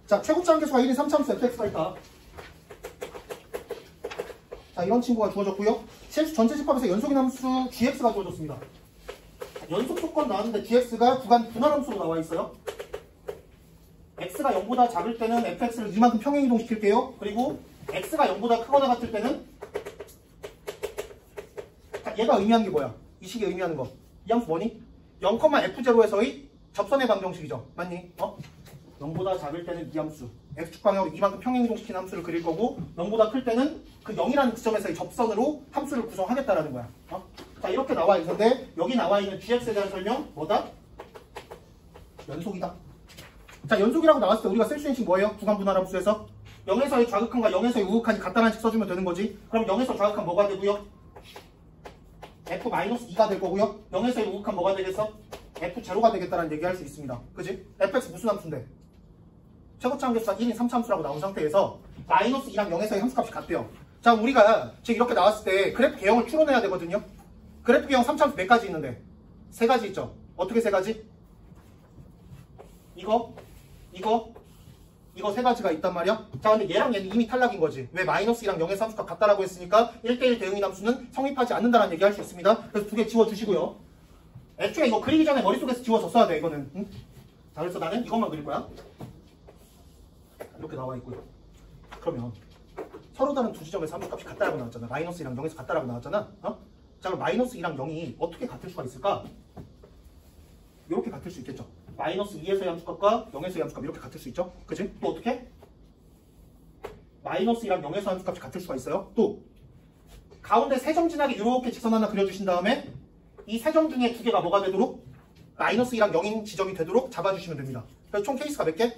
자, 최고치 함계수가 1인 3차함수 fx가 있다. 자, 이런 친구가 주어졌고요. 실수 전체 집합에서 연속인 함수 gx가 주어졌습니다. 연속 조건 나왔는데 gx가 구간 분할함수로 나와 있어요. x가 0보다 작을 때는 fx를 이만큼 평행 이동시킬게요. 그리고 x가 0보다 크거나 같을 때는 자, 얘가 의미하는 게 뭐야? 이 식이 의미하는 거. 이 함수 뭐니? 0,f0에서의 접선의 방정식이죠. 맞니? 0보다 작을 때는 이 함수. x축 방향으로 이만큼 평행 이동시키는 함수를 그릴 거고 0보다 클 때는 그 0이라는 지점에서의 접선으로 함수를 구성하겠다라는 거야. 자, 이렇게 나와 있는데 여기 나와 있는 gx에 대한 설명 뭐다? 연속이다. 자, 연속이라고 나왔을 때 우리가 쓸 수 있는 식 뭐예요? 구간 분할 함수에서 0에서의 좌극한과 0에서의 우극한이 같다는 식 써주면 되는 거지. 그럼 0에서 좌극한 뭐가 되고요? f-2가 될 거고요. 0에서의 우극한 뭐가 되겠어? f0가 되겠다는 얘기 할 수 있습니다. 그지? fx 무슨 함수인데? 최고치 함계수가 1인 3차함수라고 나온 상태에서 마이너스 2랑 0에서의 함수값이 같대요. 자, 우리가 지금 이렇게 나왔을 때 그래프 개형을 추론해야 되거든요. 그래프 개형 3차함수 몇 가지 있는데? 3가지 있죠. 어떻게 3가지? 이거 3가지가 있단 말이야. 자, 근데 얘랑 얘는 이미 탈락인 거지. 왜? 마이너스 2랑 0에서 함수값 같다라고 했으니까 1대1 대응인 함수는 성립하지 않는다라는 얘기 할 수 있습니다. 그래서 2개 지워주시고요. 애초에 이거 그리기 전에 머릿속에서 지워졌어야 돼, 이거는. 응? 자, 그래서 나는 이것만 그릴 거야. 이렇게 나와 있고요. 그러면 서로 다른 두 지점에서 함수값이 같다라고 나왔잖아. 마이너스 2랑 0에서 같다라고 나왔잖아. 자, 그럼 마이너스 2랑 0이 어떻게 같을 수가 있을까? 이렇게 같을 수 있겠죠. 마이너스 2에서의 함수값과 0에서의 함수값 이렇게 같을 수 있죠. 그치? 또 어떻게? 마이너스 2랑 0에서 함수값이 같을 수가 있어요. 또 가운데 세 점 지나게 이렇게 직선 하나 그려주신 다음에 이 세 점 중에 두 개가 뭐가 되도록? 마이너스 2랑 0인 지점이 되도록 잡아주시면 됩니다. 그래서 총 케이스가 몇 개?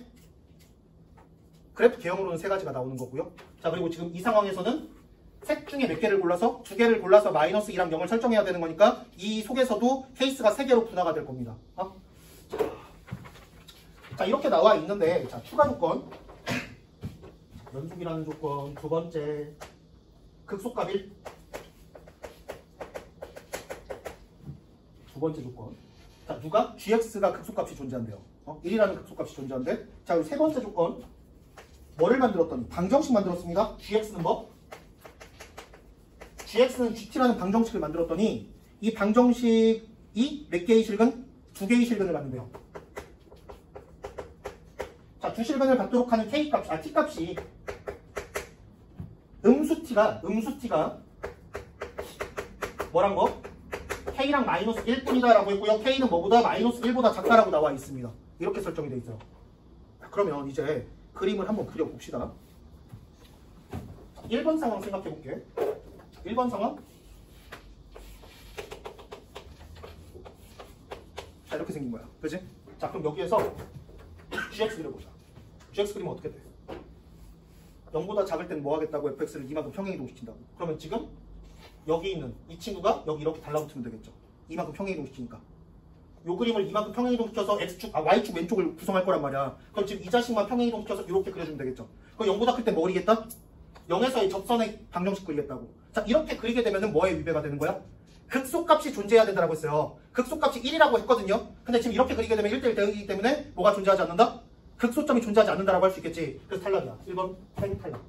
그래프 개형으로는 3가지가 나오는 거고요. 자, 그리고 지금 이 상황에서는 셋 중에 몇 개를 골라서 2개를 골라서 마이너스 2랑 0을 설정해야 되는 거니까 이 속에서도 케이스가 3개로 분화가 될 겁니다. 자, 이렇게 나와 있는데, 자, 추가 조건. 연속이라는 조건. 두 번째, 극소값 1. 두 번째 조건. 자, 누가? gx가 극소값이 존재한대요. 1이라는 극소값이 존재한대. 자, 그리고 세 번째 조건. 뭐를 만들었더니? 방정식 만들었습니다. gx는 뭐? gx는 gt라는 방정식을 만들었더니 이 방정식이 몇 개의 실근? 2개의 실근을 갖는데요. 자, 두 실근을 갖도록 하는 t값이 음수 t가 뭐란 거? k랑 마이너스 1뿐이다 라고 했고요. k는 뭐보다 마이너스 1보다 작다라고 나와 있습니다. 이렇게 설정이 되어 있어요. 그러면 이제 그림을 한번 그려봅시다. 1번 상황 생각해볼게. 1번 상황. 자, 이렇게 생긴 거야. 그치? 자, 그럼 여기에서 gx 그려보자. gx 그리면 어떻게 돼? 0보다 작을 땐 뭐 하겠다고? fx를 이만큼 평행 이동시킨다고. 그러면 지금 여기 있는 이 친구가 여기 이렇게 달라붙으면 되겠죠. 이만큼 평행 이동시키니까. 요 그림을 이만큼 평행 이동시켜서 x축, y축 왼쪽을 구성할 거란 말이야. 그럼 지금 이 자식만 평행 이동시켜서 이렇게 그려주면 되겠죠. 그럼 0보다 클 때 뭐 그리겠다? 0에서의 접선의 방정식 그리겠다고. 자, 이렇게 그리게 되면은 뭐에 위배가 되는 거야? 극소값이 존재해야 된다고 했어요. 극소값이 1이라고 했거든요. 근데 지금 이렇게 그리게 되면 1대1 대응이기 때문에 뭐가 존재하지 않는다? 극소점이 존재하지 않는다라고 할 수 있겠지. 그래서 탈락이야. 1번 탈락.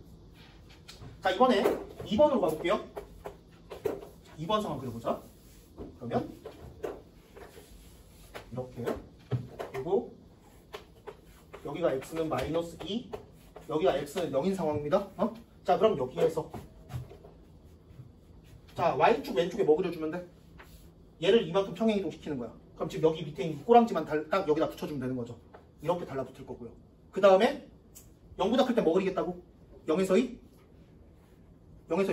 자, 이번에 2번으로 가볼게요. 2번 상황 그려보자. 그러면 이렇게, 그리고 여기가 x는 마이너스 2, 여기가 x는 0인 상황입니다. 자, 그럼 여기에서 자, y축 왼쪽에 뭐 그려주면 돼? 얘를 이만큼 평행 이동시키는 거야. 그럼 지금 여기 밑에 있는 꼬랑지만 딱 여기다 붙여주면 되는 거죠. 이렇게 달라붙을 거고요. 그 다음에 0보다 클 때 뭐 그리겠다고? 0에서의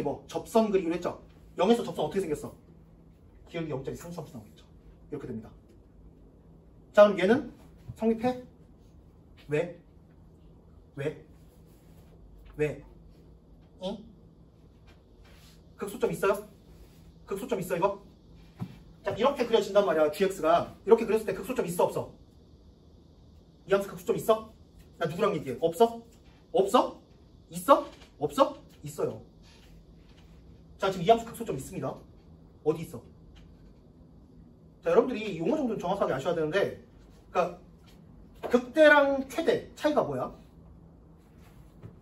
뭐? 접선 그리기로 했죠. 0에서 접선 어떻게 생겼어? 기울기 0짜리 상수함수 나오겠죠. 이렇게 됩니다. 자, 그럼 얘는 성립해? 왜? 응? 극소점 있어요? 극소점 있어 이거? 자, 이렇게 그려진단 말이야. gx가 이렇게 그렸을 때 극소점 있어 없어? 이 함수 극소점 있어? 나 누구랑 얘기해? 없어? 없어? 있어? 없어? 있어요. 자, 지금 이 함수 극소점 있습니다. 어디 있어? 자, 여러분들이 용어 정도는 정확하게 아셔야 되는데, 그러니까 극대랑 최대 차이가 뭐야?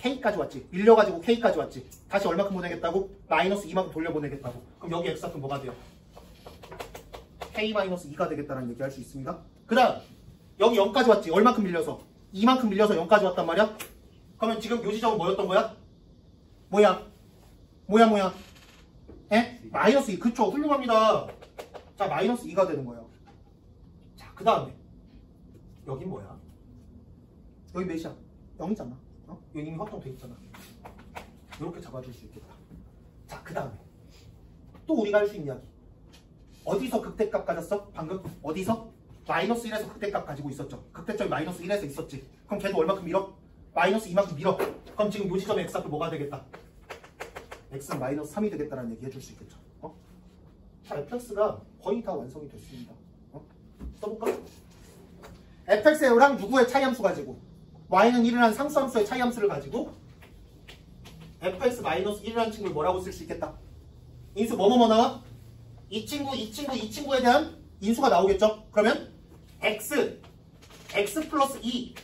K까지 왔지. 밀려가지고 K까지 왔지. 다시 얼마큼 보내겠다고? 마이너스 2만큼 돌려보내겠다고. 그럼 여기 X값은 뭐가 돼요? K-2가 되겠다는 얘기할 수 있습니다. 그 다음 여기 0까지 왔지. 얼마큼 밀려서? 2만큼 밀려서 0까지 왔단 말이야. 그러면 지금 요 지점은 뭐였던 거야? 뭐야? 에? 마이너스 2. 그쵸. 훌륭합니다. 자, 마이너스 2가 되는 거예요. 자, 그 다음에 여긴 뭐야? 여기 몇이야? 0이잖아. 여기 이미 확정돼 있잖아. 이렇게 잡아줄 수 있겠다. 자, 그 다음에 또 우리가 할 수 있는 이야기. 어디서 극대값 가졌어? 방금? 어디서? 마이너스 1에서 극대값 가지고 있었죠. 극대점이 마이너스 1에서 있었지. 그럼 걔도 얼마큼 밀어? 마이너스 2만큼 밀어. 그럼 지금 요 지점의 x값이 뭐가 되겠다? x는 마이너스 3이 되겠다라는 얘기 해줄 수 있겠죠. 자, fx가 거의 다 완성이 됐습니다. 써볼까? fx랑 누구의 차이함수 가지고 y는 1이라는 상수함수의 차이함수를 가지고 fx-1이라는 친구를 뭐라고 쓸 수 있겠다? 인수 뭐뭐뭐 나와? 이 친구에 대한 인수가 나오겠죠? 그러면 x 플러스 2,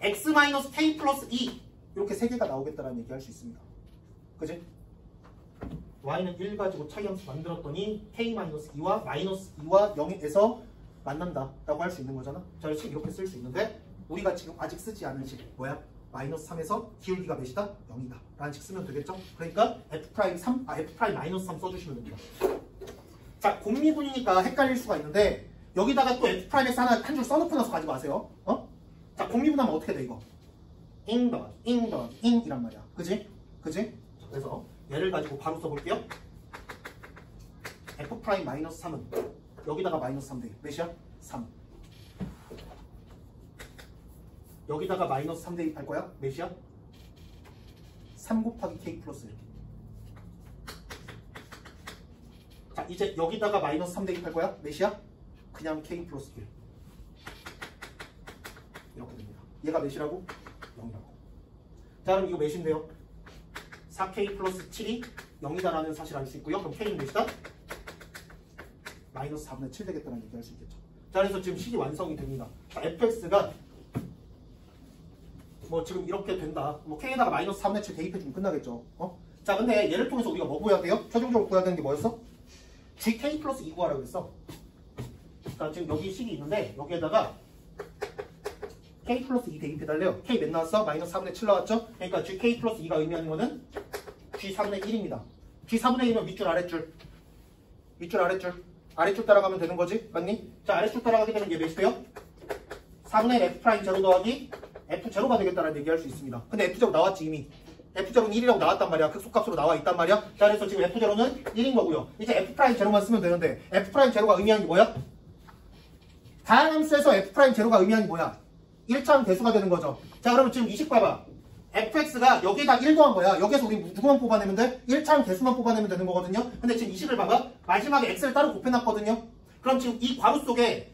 x 마이너스 k 플러스 2 이렇게 세 개가 나오겠다라는 얘기 할 수 있습니다. 그지? y는 1 가지고 차이함수 만들었더니 k-2와 마이너스 2와 0에서 만난다 라고 할 수 있는 거잖아. 자, 식 이렇게 쓸 수 있는데 우리가 지금 아직 쓰지 않은 식 뭐야? 마이너스 3에서 기울기가 몇이다? 0이다 라는 식 쓰면 되겠죠? 그러니까 f'-3 써주시면 됩니다. 자, 곱미분이니까 헷갈릴 수가 있는데 여기다가 또 f'x 한 줄 써놓고 나서 가지 마세요. 자, 곱미분하면 어떻게 돼 이거? 이란 말이야. 그지? 자, 그래서 얘를 가지고 바로 써볼게요. f'-3은 여기다가 마이너스 3 대 몇이야? 3. 여기다가 마이너스 3 대입할 거야? 몇이야? 3 곱하기 k 플러스 1. 자, 이제 여기다가 마이너스 3 대입할 거야? 몇이야? 그냥 k 플러스 1. 이렇게 됩니다. 얘가 몇이라고? 0이라고. 자, 그럼 이거 몇인데요? 4k 플러스 7이 0이다라는 사실을 알 수 있고요. 그럼 k는 몇이다? 마이너스 4분의 7 되겠다는 얘기 할 수 있겠죠. 자, 그래서 지금 식이 완성이 됩니다. 자, fx가 뭐 지금 이렇게 된다. 뭐 k에다가 마이너스 4분의 7 대입해주면 끝나겠죠. 자, 근데 얘를 통해서 우리가 뭐 구해야 돼요? 최종적으로 구해야 되는 게 뭐였어? gk 플러스 2 구하라고 했어. 자, 지금 여기 식이 있는데 여기에다가 k 플러스 2 대입해달래요. k 몇 나왔어? 마이너스 4분의 7 나왔죠? 그러니까 gk 플러스 2가 의미하는 거는 g 4분의 1입니다. g 4분의 1이면 밑줄 아랫줄. 아랫줄 따라가면 되는 거지? 맞니? 자, 아랫줄 따라가게 되면 얘 몇이 돼요? 4분의 1 f' 제로 더하기 f0가 되겠다는 얘기할 수 있습니다. 근데 f0 나왔지 이미. f0는 1이라고 나왔단 말이야. 극소값으로 나와 있단 말이야. 자, 그래서 지금 f0는 1인 거고요. 이제 f'0만 쓰면 되는데 f'0가 의미하는 게 뭐야? 다항함수에서 f'0가 의미하는 게 뭐야? 1차원 대수가 되는 거죠. 자, 그러면 지금 이 식 봐봐. fx가 여기에다 1 더한 거야. 여기에서 우리 누구만 뽑아내면 돼? 1차원 대수만 뽑아내면 되는 거거든요. 근데 지금 이 식을 봐봐. 마지막에 x를 따로 곱해놨거든요. 그럼 지금 이 괄호 속에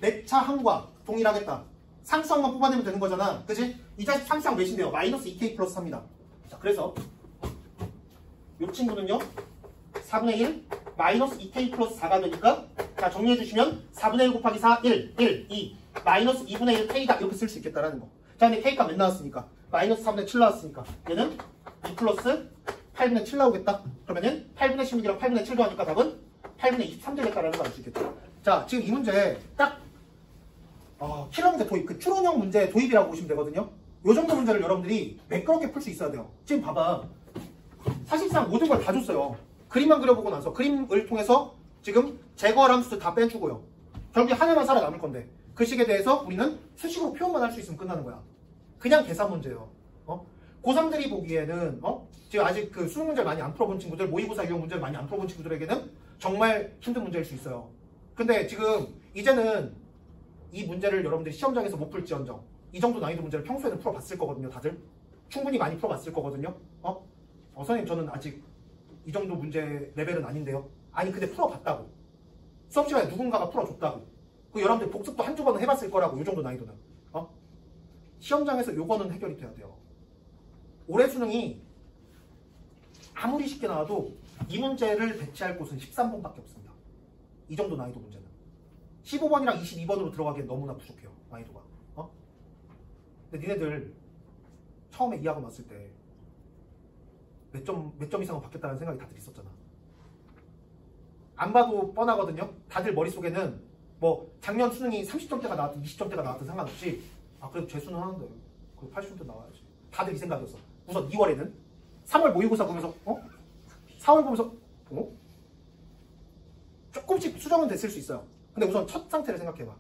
몇 차 항과 동일하겠다. 상수항만 뽑아내면 되는 거잖아. 그지? 이 자식 상수항 몇인데요? 마이너스 2k 플러스 3입니다. 자, 그래서 이 친구는요. 4분의 1 마이너스 2k 플러스 4가 되니까 자, 정리해주시면 4분의 1 곱하기 4 1 2 마이너스 2분의 1 k다 이렇게 쓸 수 있겠다라는 거. 자, 근데 k가 몇 나왔으니까? 마이너스 4분의 7 나왔으니까 얘는 2 플러스 8분의 7 나오겠다. 그러면은 8분의 16이랑 8분의 7 더하니까 답은 8분의 23 되겠다라는 거 알 수 있겠다. 자, 지금 이 문제 딱 킬러 문제 도입, 그 추론형 문제 도입이라고 보시면 되거든요. 요 정도 문제를 여러분들이 매끄럽게 풀 수 있어야 돼요. 지금 봐봐. 사실상 모든 걸 다 줬어요. 그림만 그려보고 나서 그림을 통해서 지금 제거할 함수도 다 빼주고요. 결국에 하나만 살아남을 건데 그 식에 대해서 우리는 수식으로 표현만 할 수 있으면 끝나는 거야. 그냥 계산 문제예요. 고3들이 보기에는 지금 아직 그 수능 문제를 많이 안 풀어본 친구들, 모의고사 유형 문제를 많이 안 풀어본 친구들에게는 정말 힘든 문제일 수 있어요. 근데 지금 이제는 이 문제를 여러분들이 시험장에서 못 풀지언정 이 정도 난이도 문제를 평소에는 풀어봤을 거거든요. 다들 충분히 많이 풀어봤을 거거든요. 선생님 저는 아직 이 정도 문제 레벨은 아닌데요. 아니 근데 풀어봤다고. 수업 시간에 누군가가 풀어줬다고. 그 여러분들 복습도 한두 번은 해봤을 거라고. 이 정도 난이도는. 시험장에서 요거는 해결이 돼야 돼요. 올해 수능이 아무리 쉽게 나와도 이 문제를 배치할 곳은 13번밖에 없습니다. 이 정도 난이도 문제는. 15번이랑 22번으로 들어가기엔 너무나 부족해요. 난이도가. 근데 니네들 처음에 이학원 왔을 때 몇 점 이상은 받겠다는 생각이 다들 있었잖아. 안 봐도 뻔하거든요. 다들 머릿속에는 뭐 작년 수능이 30점대가 나왔든 20점대가 나왔든 상관없이 아 그래도 재수는 하는데 그래도 80점대 나와야지. 다들 이 생각이었어. 우선 2월에는 3월 모의고사 보면서 4월 보면서 조금씩 수정은 됐을 수 있어요. 근데 우선 첫 상태를 생각해봐.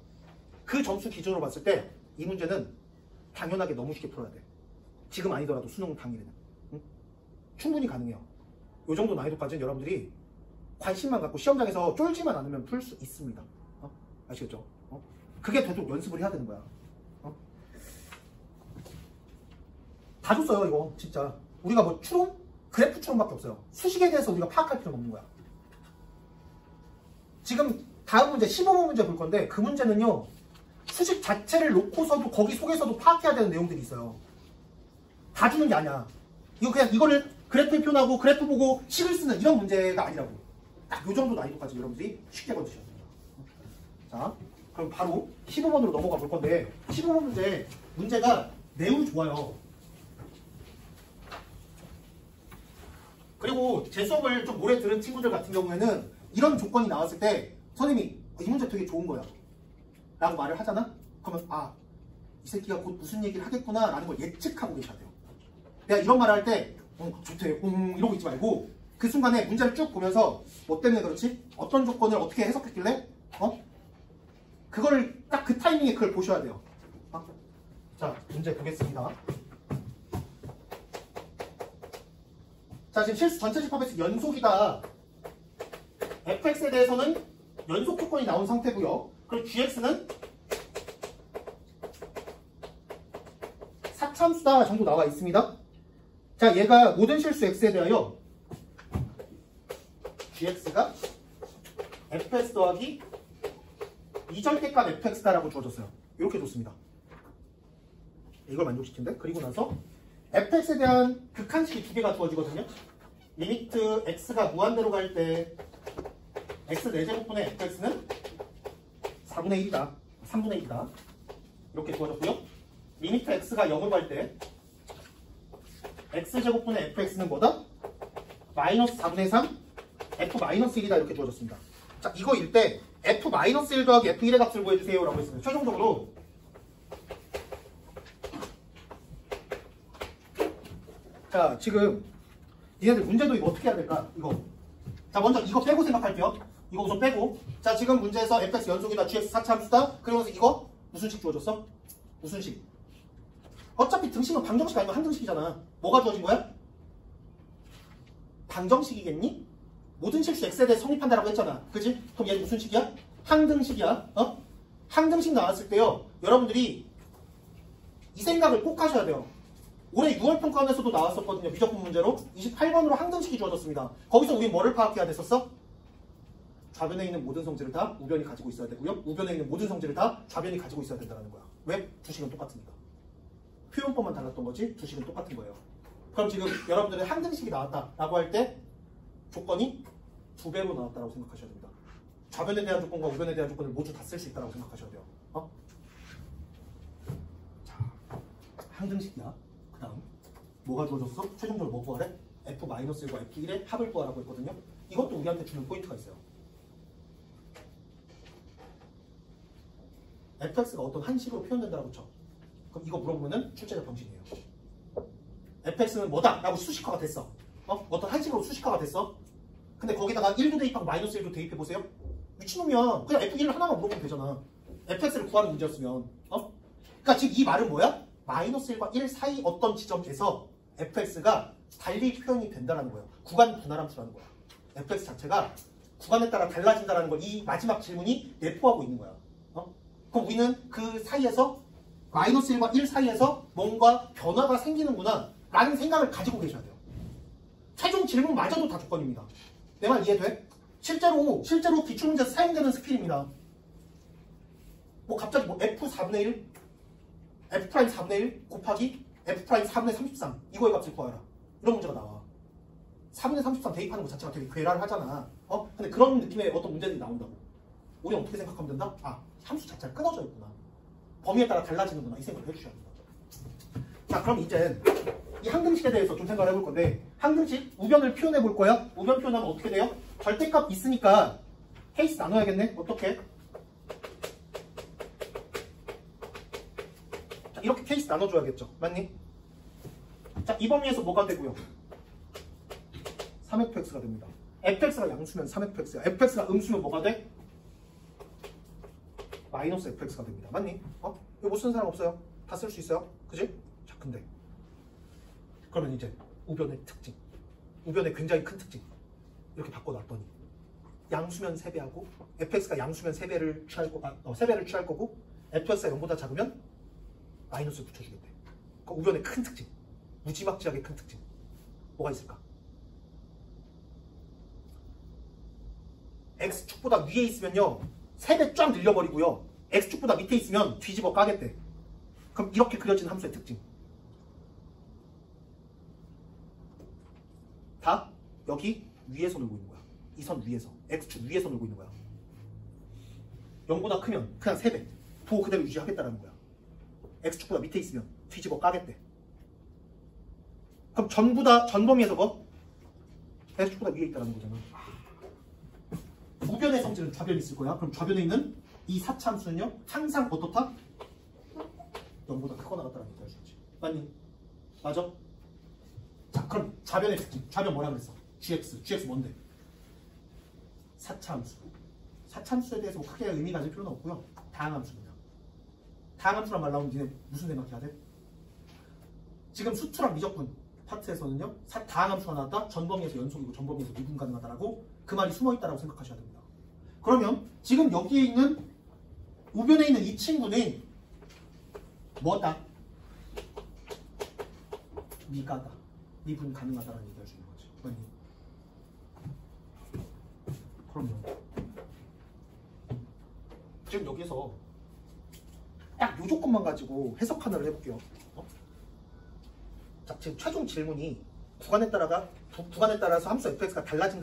그 점수 기준으로 봤을 때 이 문제는 당연하게 너무 쉽게 풀어야 돼. 지금 아니더라도 수능 당일에는 충분히 가능해요. 이 정도 난이도까지는 여러분들이 관심만 갖고 시험장에서 쫄지만 않으면 풀 수 있습니다. 아시겠죠? 그게 되도록 연습을 해야 되는 거야. 다 줬어요 이거 진짜. 우리가 뭐 추론? 그래프 추론밖에 없어요. 수식에 대해서 우리가 파악할 필요가 없는 거야. 지금 다음 문제 15번 문제 볼 건데 그 문제는요. 수식 자체를 놓고서도 거기 속에서도 파악해야 되는 내용들이 있어요. 다 주는 게 아니야. 이거 그냥 이거를 그래프에 표현하고 그래프 보고 식을 쓰는 이런 문제가 아니라고. 딱 요 정도 난이도까지 여러분들이 쉽게 건드셔야 됩니다. 자, 그럼 바로 15번으로 넘어가 볼 건데 15번 문제가 매우 좋아요. 그리고 제 수업을 좀 오래 들은 친구들 같은 경우에는 이런 조건이 나왔을 때 선생님이 이 문제 되게 좋은 거야 라고 말을 하잖아? 그러면 아, 이 새끼가 곧 무슨 얘기를 하겠구나 라는 걸 예측하고 계셔야 돼요. 내가 이런 말을 할 때 좋대 이러고 있지 말고 그 순간에 문제를 쭉 보면서 뭐 때문에 그렇지? 어떤 조건을 어떻게 해석했길래? 그거를 딱 그 타이밍에 그걸 보셔야 돼요. 자, 문제 보겠습니다. 자, 지금 실수 전체 집합에서 연속이다. fx에 대해서는 연속 조건이 나온 상태고요. 그리고 gx는 사참수다 정도 나와 있습니다. 자, 얘가 모든 실수 x에 대하여 gx가 fx 더하기 2절대값 fx다라고 주어졌어요. 이렇게 줬습니다. 이걸 만족시킨대. 그리고 나서 fx에 대한 극한식이 두 개가 주어지거든요. 리미트 x가 무한대로 갈 때 x 4제곱분의 fx는 4분의 1이다. 3분의 1이다. 이렇게 주어졌고요. 리미트 x가 0으로 갈 때 x제곱분의 fx는 뭐다? 마이너스 4분의 3 f-1이다. 이렇게 주어졌습니다. 자, 이거일 때 f-1 더하기 f1의 값을 구해주세요 라고 했습니다. 최종적으로 자, 지금 얘네들 문제도 이거 어떻게 해야 될까? 이거. 자, 먼저 이거 빼고 생각할게요. 이거 우선 빼고. 자, 지금 문제에서 fx 연속이다, gx 사차함수다. 그러면서 이거 무슨 식 주어졌어? 무슨 식? 어차피 등식은 방정식 아니면 항등식이잖아. 뭐가 주어진 거야? 방정식이겠니? 모든 실수 x에 대해 성립한다라고 했잖아. 그치? 그럼 얘 무슨 식이야? 항등식이야. 항등식 나왔을 때요. 여러분들이 이 생각을 꼭 하셔야 돼요. 올해 6월 평가원에서도 나왔었거든요. 미적분 문제로 28번으로 항등식이 주어졌습니다. 거기서 우린 뭐를 파악해야 됐었어? 좌변에 있는 모든 성질을 다 우변이 가지고 있어야 되고요. 우변에 있는 모든 성질을 다 좌변이 가지고 있어야 된다는 거야. 왜? 두 식은 똑같으니까. 표현법만 달랐던 거지 두 식은 똑같은 거예요. 그럼 지금 여러분들의 항등식이 나왔다라고 할 때 조건이 2배로 나왔다고 생각하셔야 됩니다. 좌변에 대한 조건과 우변에 대한 조건을 모두 다 쓸 수 있다고 생각하셔야 돼요. 자, 항등식이야. 그 다음 뭐가 주어졌어? 최종적으로 뭐 구하래? f-1과 f1의 합을 구하라고 했거든요. 이것도 우리한테 주는 포인트가 있어요. fx가 어떤 한 식으로 표현된다라고 쳐. 그럼 이거 물어보면은 출제자 병신이에요. fx는 뭐다? 라고 수식화가 됐어. 어떤 한 식으로 수식화가 됐어. 근데 거기다가 1도 대입하고 마이너스 1도 대입해보세요. 미친놈이야. 그냥 f1을 하나만 물어보면 되잖아. fx를 구하는 문제였으면. 그러니까 지금 이 말은 뭐야? 마이너스 1과 1 사이 어떤 지점에서 fx가 달리 표현이 된다는 거예요. 구간 분할함수라는 거야. fx 자체가 구간에 따라 달라진다는 걸 이 마지막 질문이 내포하고 있는 거야. 그럼 우리는 그 사이에서 마이너스 1과 1 사이에서 뭔가 변화가 생기는구나 라는 생각을 가지고 계셔야 돼요. 최종 질문마저도 다 조건입니다. 내 말 이해돼? 실제로 기출문제에서 사용되는 스킬입니다. 뭐 갑자기 뭐 f4분의 1 f'4분의 1 곱하기 f'4분의 33 이거의 값을 구하라. 이런 문제가 나와. 4분의 33 대입하는 것 자체가 되게 괴랄 하잖아. 근데 그런 느낌의 어떤 문제들이 나온다고. 우리 어떻게 생각하면 된다? 아, 함수 자체가 끊어져 있구나. 범위에 따라 달라지는구나. 이 생각을 해주셔야 된다. 자, 그럼 이제 이 항등식에 대해서 좀 생각을 해볼 건데, 항등식 우변을 표현해 볼 거야. 우변 표현하면 어떻게 돼요? 절대값 있으니까 케이스 나눠야겠네. 어떻게? 자, 이렇게 케이스 나눠줘야겠죠. 맞니? 자, 이 범위에서 뭐가 되고요? 3fx가 됩니다. fx가 양수면 3fx야. fx가 음수면 뭐가 돼? 마이너스 fx가 됩니다. 맞니? 이거 못 쓰는 사람 없어요? 다 쓸 수 있어요? 그지? 자, 근데 그러면 이제 우변의 특징, 우변의 굉장히 큰 특징 이렇게 바꿔놨더니 양수면 3배하고 fx가 양수면 3배를 취할 거, 3배를 취할 거고 fx가 0보다 작으면 마이너스를 붙여주겠대. 그러니까 우변의 큰 특징, 무지막지하게 큰 특징 뭐가 있을까? x축보다 위에 있으면요 3배 쫙 늘려버리고요 x축보다 밑에 있으면 뒤집어 까겠대. 그럼 이렇게 그려진 함수의 특징 다 여기 위에서 놀고 있는 거야. 이 선 위에서, x축 위에서 놀고 있는 거야. 0보다 크면 그냥 3배 도 그대로 유지하겠다라는 거야. x축보다 밑에 있으면 뒤집어 까겠대. 그럼 전부 다 전범위에서 뭐? x축보다 위에 있다는 거잖아. 우변의 성질은 좌변이 있을 거야. 그럼 좌변에 있는 이 4차함수는요 항상 어떻다? 0보다 크거나 같다라는 얘기를 할 수 있지. 맞니? 맞아? 자, 그럼 좌변의 특징. 좌변 뭐라 그랬어? gx 뭔데? 4차함수. 4차함수에 대해서 뭐 크게 의미 가질 필요는 없고요. 다항함수입니다. 다항함수란 말 나오면 니네 무슨 생각해야 돼? 지금 수투랑 미적분 파트에서는요 다항함수가 나왔다. 전범위에서 연속이고 전범위에서 미분 가능하다라고 그 말이 숨어있다라고 생각하셔야 됩니다. 그러면 지금 여기에 있는 우변에 있는 이 친구는 뭐다? 미가다. 미분 가능하다라는 얘기를 할 수 있는 거지. 맞니? 그럼요. 지금 여기서 딱 요 조건만 가지고 해석 하나를 해볼게요. 자, 지금 최종 질문이 구간에 따라서 함수 fx가 달라질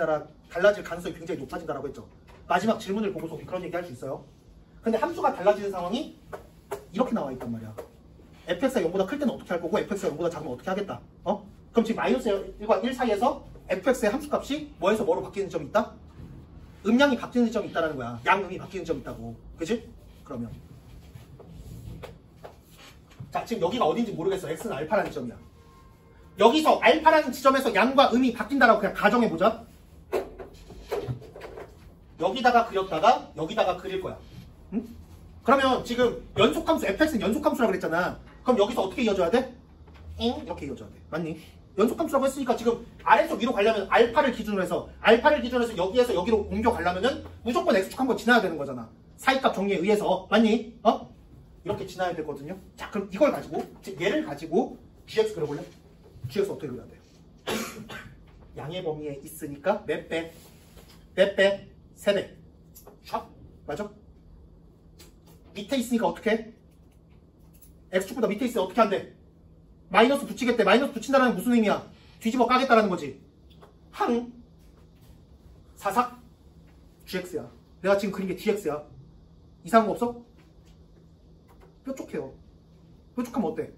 가능성이 굉장히 높아진다라고 했죠. 마지막 질문을 보고서 우리 그런 얘기 할 수 있어요. 근데 함수가 달라지는 상황이 이렇게 나와 있단 말이야. fx가 0보다 클 때는 어떻게 할 거고 fx가 0보다 작으면 어떻게 하겠다. 그럼 지금 마이너스 1과 1 사이에서 fx의 함수값이 뭐에서 뭐로 바뀌는 점이 있다? 음량이 바뀌는 점이 있다는 거야. 양음이 바뀌는 점이 있다고. 그치? 그러면 자, 지금 여기가 어딘지 모르겠어. x는 알파라는 지점이야. 여기서 알파라는 지점에서 양과 음이 바뀐다라고 그냥 가정해보자. 여기다가 그렸다가 여기다가 그릴 거야. 응? 그러면 지금 연속함수 fx는 연속함수라고 그랬잖아. 그럼 여기서 어떻게 이어져야 돼? 이렇게 이어져야 돼. 맞니? 연속함수라고 했으니까 지금 아래에서 위로 가려면 알파를 기준으로 해서 여기에서 여기로 옮겨가려면은 무조건 x축 한번 지나야 되는 거잖아. 사이값 정리에 의해서. 맞니? 이렇게 지나야 되거든요. 자, 그럼 이걸 가지고 얘를 가지고 gx 그려볼래? gx 어떻게 그려야 돼요? 양의 범위에 있으니까 몇 배? 3배. 샵? 맞아? 밑에 있으니까 어떻게 해? x축보다 밑에 있으면 어떻게 한대? 마이너스 붙이겠대. 마이너스 붙인다는 건 무슨 의미야? 뒤집어 까겠다라는 거지. 항 사삭 gx야. 내가 지금 그린 게 dx야. 이상한 거 없어? 뾰족해요. 뾰족하면 어때?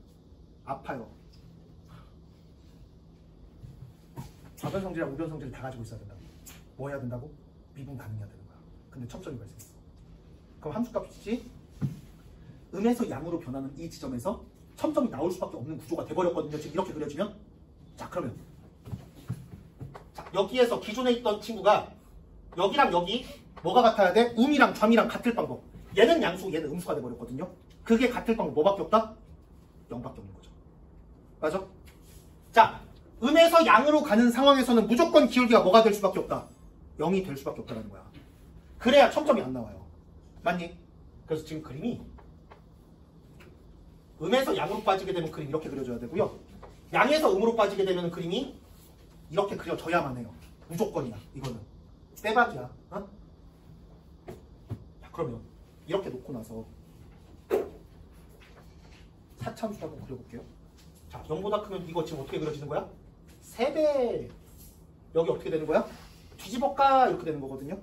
아파요. 좌변 성질이랑 우변 성질을 다 가지고 있어야 된다고. 뭐 해야 된다고? 미분 가능해야 되는 거야. 근데 첨점이 발생했어. 그럼 함수값이 음에서 양으로 변하는 이 지점에서 첨점이 나올 수밖에 없는 구조가 돼버렸거든요. 지금 이렇게 그려지면. 자, 그러면 자, 여기에서 기존에 있던 친구가 여기랑 여기 뭐가 같아야 돼? 음이랑 좌미랑 같을 방법. 얘는 양수, 얘는 음수가 돼버렸거든요. 그게 같을 방법 뭐밖에 없다? 0밖에 없는 거죠. 맞아? 자, 음에서 양으로 가는 상황에서는 무조건 기울기가 뭐가 될 수밖에 없다? 0이 될 수밖에 없다는 거야. 그래야 첨점이 안 나와요. 맞니? 그래서 지금 그림이 음에서 양으로 빠지게 되면 그림 이렇게 그려줘야 되고요. 양에서 음으로 빠지게 되면 그림이 이렇게 그려져야만 해요. 무조건이야. 이거는 빼박이야. 자, 그러면 이렇게 놓고 나서 4차함수 한번 그려볼게요. 자, 0보다 크면 이거 지금 어떻게 그려지는 거야? 3배. 여기 어떻게 되는 거야? 뒤집어까 이렇게 되는 거거든요.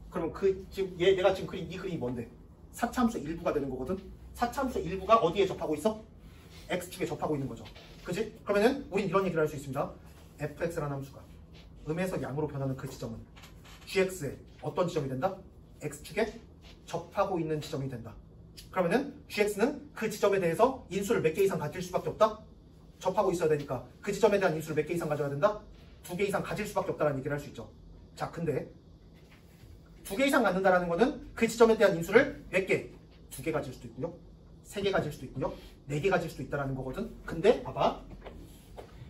그러면 지금 내가 지금 그린 이 그림이 뭔데? 4차함수의 일부가 되는 거거든. 4차함수의 일부가 어디에 접하고 있어? x축에 접하고 있는 거죠. 그지? 그러면은 우린 이런 얘기를 할 수 있습니다. fx라는 함수가 음에서 양으로 변하는 그 지점은 gx의 어떤 지점이 된다? x축에 접하고 있는 지점이 된다. 그러면은 gx는 그 지점에 대해서 인수를 몇 개 이상 가질 수밖에 없다? 접하고 있어야 되니까 그 지점에 대한 인수를 몇 개 이상 가져야 된다? 2개 이상 가질 수밖에 없다는 얘기를 할 수 있죠. 자, 근데 2개 이상 갖는다라는 거는 그 지점에 대한 인수를 몇 개? 2개 가질 수도 있고요. 3개 가질 수도 있고요. 4개 가질 수도 있다는 거거든. 근데 봐봐.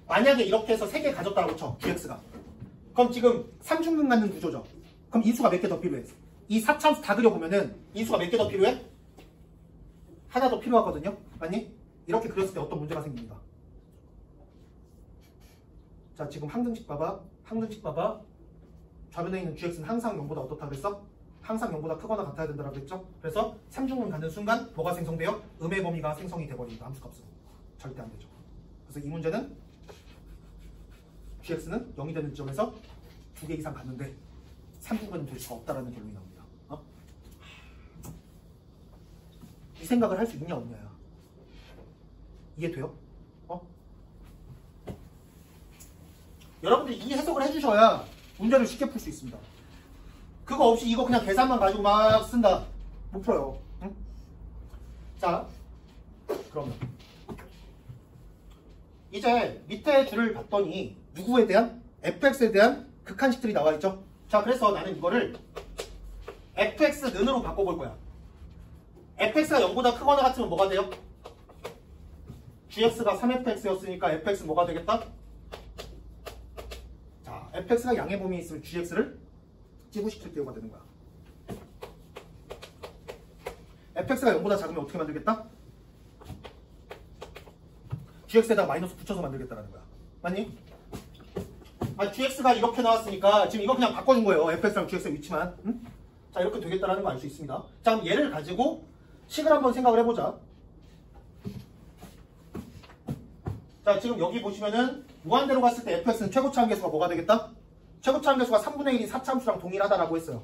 만약에 이렇게 해서 3개 가졌다고 쳐. gx가. 그럼 지금 3중근 갖는 구조죠. 그럼 인수가 몇 개 더 필요해? 이 4차함수 다 그려보면은 인수가 몇 개 더 필요해? 하나 더 필요하거든요. 맞니? 이렇게 그렸을 때 어떤 문제가 생깁니다. 자, 지금 항등식 봐봐. 항등식 봐봐. 좌변에 있는 gx는 항상 0보다 어떻다 그랬어? 항상 0보다 크거나 같아야 된다고 했죠? 그래서 3중근 갖는 순간 뭐가 생성돼요? 음의 범위가 생성이 돼버립니다. 함수값으로. 절대 안 되죠. 그래서 이 문제는 gx는 0이 되는 지점에서 2개 이상 갔는데 3중근은 될 수가 없다라는 결론이 나옵니다. 이 생각을 할 수 있냐 없냐야. 이해돼요? 여러분들이 이 해석을 해주셔야 문제를 쉽게 풀 수 있습니다. 그거 없이 이거 그냥 계산만 가지고 막 쓴다. 못 풀어요. 응? 자, 그러면 이제 밑에 줄을 봤더니 누구에 대한? fx에 대한 극한식들이 나와 있죠. 자, 그래서 나는 이거를 fx는으로 바꿔볼 거야. fx가 0보다 크거나 같으면 뭐가 돼요? gx가 3fx였으니까 fx는 뭐가 되겠다? 자, fx가 양의 범위에 있으면 gx를 찌부시킬 경우가 되는 거야. fx가 0보다 작으면 어떻게 만들겠다? gx에다가 마이너스 붙여서 만들겠다라는 거야. 맞니? gx가 이렇게 나왔으니까 지금 이거 그냥 바꿔준 거예요. fx랑 gx의 위치만. 응? 자, 이렇게 되겠다라는 거 알 수 있습니다. 자, 그럼 얘를 가지고 식을 한번 생각을 해보자. 자, 지금 여기 보시면은 무한대로 갔을 때 fx는 최고차 함계수가 뭐가 되겠다? 최고차 함계수가 3분의 1이 4차함수랑 동일하다라고 했어요.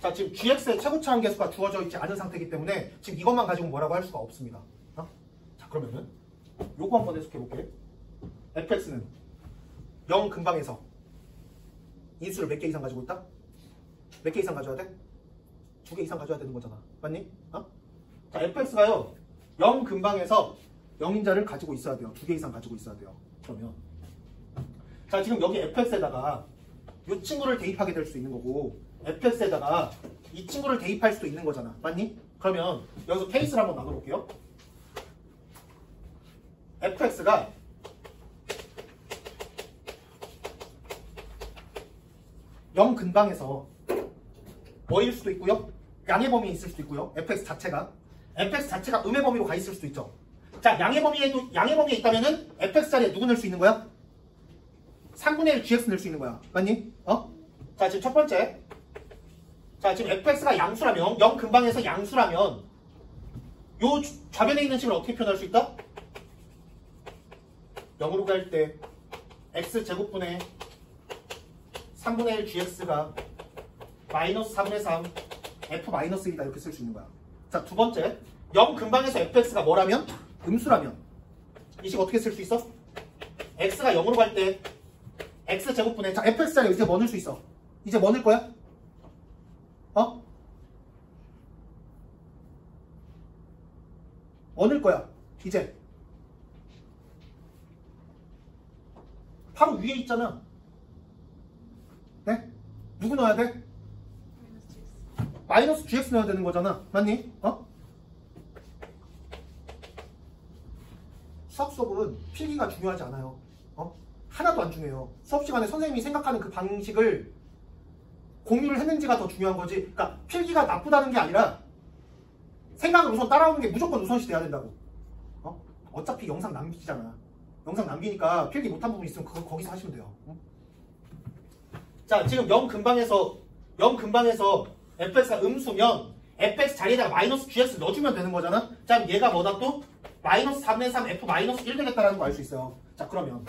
자, 지금 gx의 최고차 함계수가 주어져 있지 않은 상태이기 때문에 지금 이것만 가지고 뭐라고 할 수가 없습니다. 자, 그러면은 요거 한번 해석해 볼게. fx는 0 근방에서 인수를 몇 개 이상 가지고 있다? 몇 개 이상 가져야 돼? 2개 이상 가져야 되는 거잖아. 맞니? 자, fx가요 0 근방에서 0인자를 가지고 있어야 돼요. 2개 이상 가지고 있어야 돼요. 그러면 자, 지금 여기 fx에다가 이 친구를 대입하게 될 수 있는 거고 fx에다가 이 친구를 대입할 수도 있는 거잖아. 맞니? 그러면 여기서 케이스를 한번 나눠볼게요. fx가 0 근방에서 뭐일 수도 있고요. 양의 범위에 있을 수도 있고요. fx 자체가 음의 범위로 가 있을 수도 있죠. 자, 양의 범위에 있다면은 fx 자리에 누구 넣을 수 있는 거야? 3분의 1 gx 넣을 수 있는 거야. 맞니? 자, 지금 첫 번째. 자, 지금 fx가 양수라면 0 근방에서 양수라면 요 좌변에 있는 식을 어떻게 표현할 수 있다? 0으로 갈 때 x제곱분의 3분의 1 gx가 마이너스 4분의 3 f-1이다 이렇게 쓸 수 있는 거야. 자, 두 번째. 0 근방에서 fx가 뭐라면? 음수라면 이 식 어떻게 쓸 수 있어? x가 0으로 갈 때 x제곱분의 자, fx 자리에 이제 뭐 넣을 수 있어? 이제 뭐 넣을 거야? 뭐 넣을 거야? 이제 바로 위에 있잖아. 네? 누구 넣어야 돼? 마이너스 gx 넣어야 되는 거잖아. 맞니? 수학 수업은 필기가 중요하지 않아요. 하나도 안 중요해요. 수업 시간에 선생님이 생각하는 그 방식을 공유를 했는지가 더 중요한 거지. 그러니까 필기가 나쁘다는 게 아니라 생각을 우선 따라오는 게 무조건 우선시 돼야 된다고. 어차피 영상 남기잖아. 영상 남기니까 필기 못한 부분 있으면 그거 거기서 하시면 돼요. 자, 지금 0 근방에서 fx가 음수면 fx 자리에다가 마이너스 gx 넣어주면 되는 거잖아. 자, 그럼 얘가 뭐다 또? 마이너스 4분의 3 f-1 되겠다라는 거 알 수 있어요. 자, 그러면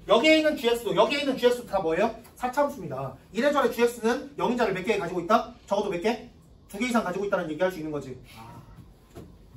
여기에 있는 gx도 다 뭐예요? 4차함수입니다. 이래저래 gx는 0인자를 몇 개 가지고 있다? 적어도 몇 개? 2개 이상 가지고 있다는 얘기할 수 있는 거지.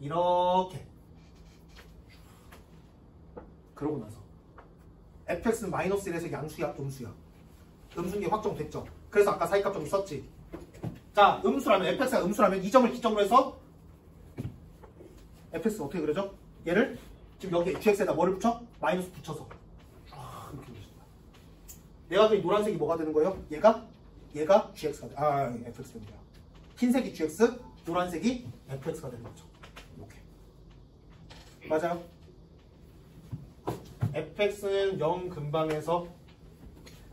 이렇게. 그러고 나서 fx는 마이너스 1에서 양수야, 음수야. 음수인 게 확정됐죠. 그래서 아까 사이값 정리 썼지. 자, 음수라면 fx가 음수라면 이 점을 기점으로 해서 fx 어떻게 그려져? 얘를 지금 여기 gx에다 뭐를 붙여? 마이너스 붙여서 이렇게 그려진다. 내가 그린 노란색이 뭐가 되는 거예요? 얘가 gx가 돼. fx 되는 거야. 흰색이 gx, 노란색이 fx가 되는 거죠. 이렇게. 맞아요? fx는 0 근방에서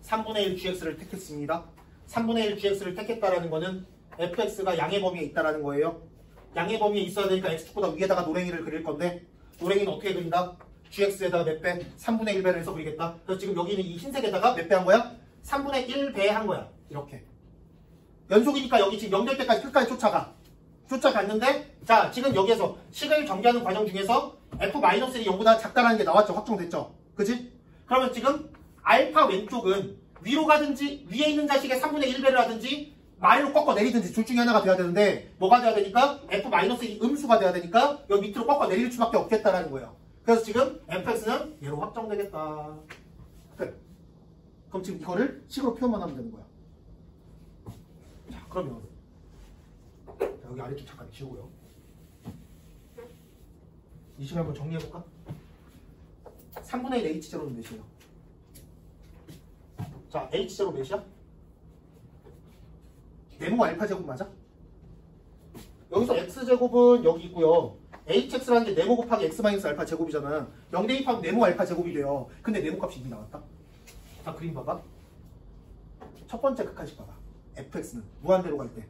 3분의 1 gx를 택했습니다. 3분의 1 gx를 택했다라는 거는 fx가 양의 범위에 있다라는 거예요. 양의 범위에 있어야 되니까 x축보다 위에다가 노랭이를 그릴 건데 노랭이는 어떻게 그린다? gx에다가 몇 배? 3분의 1배를 해서 그리겠다. 그래서 지금 여기는 이 흰색에다가 몇 배 한 거야? 3분의 1배 한 거야. 이렇게. 연속이니까 여기 지금 연결 때까지 끝까지 쫓아갔는데 자, 지금 여기에서 식을 정리하는 과정 중에서 f-1이 0보다 작다라는 게 나왔죠. 확정됐죠. 그지? 그러면 지금 알파 왼쪽은 위로 가든지 위에 있는 자식의 3분의 1배를 하든지 마이로 꺾어 내리든지 둘 중에 하나가 돼야 되는데 뭐가 돼야 되니까 f-이 음수가 돼야 되니까 여기 밑으로 꺾어 내릴 수밖에 없겠다라는 거예요. 그래서 지금 fx는 얘로 확정되겠다. 그래. 그럼 지금 이거를 식으로 표현만 하면 되는 거야. 자, 그러면 여기 아래쪽 잠깐 지우고요. 이 식을 한번 정리해볼까? 3분의 1 h제로는 몇이에요? 자, h제로 몇이야? 네모 알파 제곱 맞아? 여기서 x제곱은 여기 있고요. hx라는 게 네모 곱하기 x 마이너스 알파 제곱이잖아. 0 대입하면 네모 알파 제곱이 돼요. 근데 네모 값이 이미 나왔다. 자, 그림 봐봐. 첫 번째 극한식 봐봐. fx는 무한대로 갈 때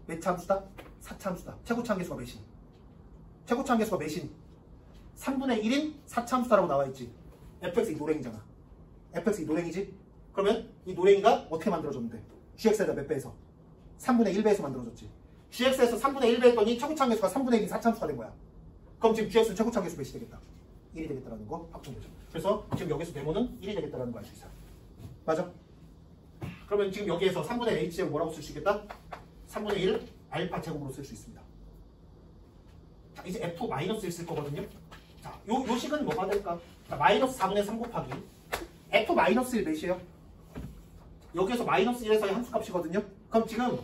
몇 참수다? 4참수다. 최고차 함계수가 몇인? 최고차 함계수가 몇인? 3분의 1인 4참수다라고 나와있지. fx 이 노랭이잖아. fx 이 노랭이지? 그러면 이 노랭이가 어떻게 만들어졌는데? gx에다 몇 배에서? 3분의 1배에서 만들어졌지. gx에서 3분의 1배 했더니 최고차 함계수가 3분의 1인 4참수가 된 거야. 그럼 지금 gx는 최고차 함계수 몇이 되겠다? 1이 되겠다라는 거 확정되죠. 그래서 지금 여기서 네모는 1이 되겠다라는 거 알 수 있어요. 맞아? 그러면 지금 여기에서 3분의 h제곱 뭐라고 쓸 수 있겠다? 3분의 1 알파 제곱으로 쓸 수 있습니다. 자, 이제 f-1 쓸 거거든요. 자, 요 식은 뭐가 될까? 자, 마이너스 4분의 3 곱하기 f-1 몇이에요? 여기에서 마이너스 1에서의 함수값이거든요. 그럼 지금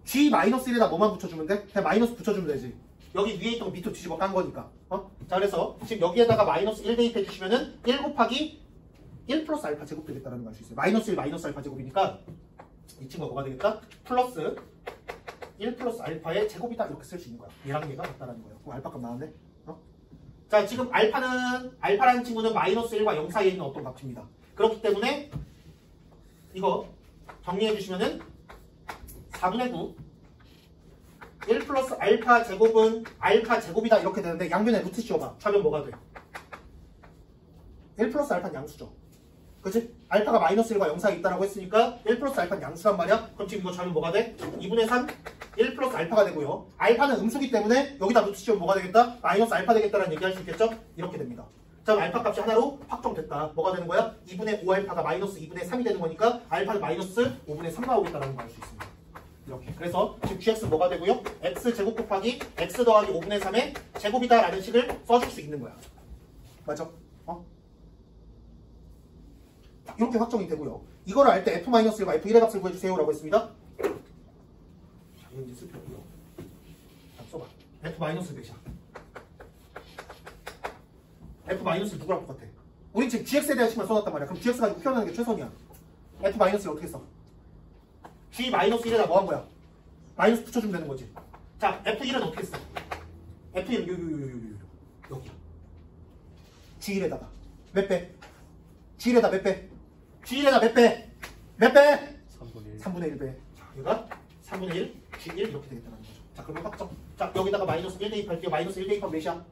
g-1에다 뭐만 붙여주면 돼? 그냥 마이너스 붙여주면 되지. 여기 위에 있던 거 밑으로 뒤집어 깐 거니까. 자, 그래서 지금 여기에다가 마이너스 1 대입해 주시면은 1 곱하기 1 플러스 알파 제곱 되겠다라는 걸 알 수 있어요. 마이너스 1 마이너스 알파 제곱이니까 이 친구가 뭐가 되겠다? 플러스 1 플러스 알파의 제곱이다 이렇게 쓸 수 있는 거야. 얘랑 얘가 같다라는 거예요. 그럼 알파 값 나왔네. 자, 지금 알파라는 친구는 마이너스 1과 0 사이에 있는 어떤 값입니다. 그렇기 때문에 이거 정리해 주시면은 4분의 9 1 플러스 알파 제곱은 알파 제곱이다 이렇게 되는데 양변에 루트 씌워봐. 좌변 뭐가 돼? 1 플러스 알파는 양수죠. 그치? 알파가 마이너스 1과 0 사이에 있다라고 했으니까 1 플러스 알파는 양수란 말이야. 그럼 지금 이거 좌변 뭐가 돼? 2분의 3 1 플러스 알파가 되고요. 알파는 음수기 때문에 여기다 루트 씌우면 뭐가 되겠다? 마이너스 알파 되겠다라는 얘기할 수 있겠죠? 이렇게 됩니다. 자, 그럼 알파 값이 하나로 확정됐다. 뭐가 되는 거야? 2분의 5알파가 마이너스 2분의 3이 되는 거니까 알파는 마이너스 5분의 3 나오겠다라는 거 알 수 있습니다. 이렇게. 그래서 지금 gx 뭐가 되고요? x제곱 곱하기 x 더하기 5분의 3의 제곱이다라는 식을 써줄 수 있는 거야. 맞죠? 이렇게 확정이 되고요. 이거를 알 때 f-1과 f1의 값을 구해주세요 라고 했습니다. 자, 이건 이제 쓸 필요 없고요. 자, 써봐. f-몇이야? f- 누구랑 똑같아? 우리 지금 gx에 대한 식만 써놨단 말이야. 그럼 gx 가지고 표현하는 게 최선이야. f-를 어떻게 써? g-1에다 뭐 한 거야? 마이너스 붙여주면 되는 거지. 자, f1은 어떻게 써? f1은 여기. g1에다가 몇 배? g1에다 몇 배? g1에다 몇 배? 몇 배? 3분의 1배. 자, 얘가 3분의 1, g1 이렇게 되겠다는 거죠. 자, 그러면 확정. 자, 여기다가 마이너스 1 대입할게요. 마이너스 1 대입하면 몇이야?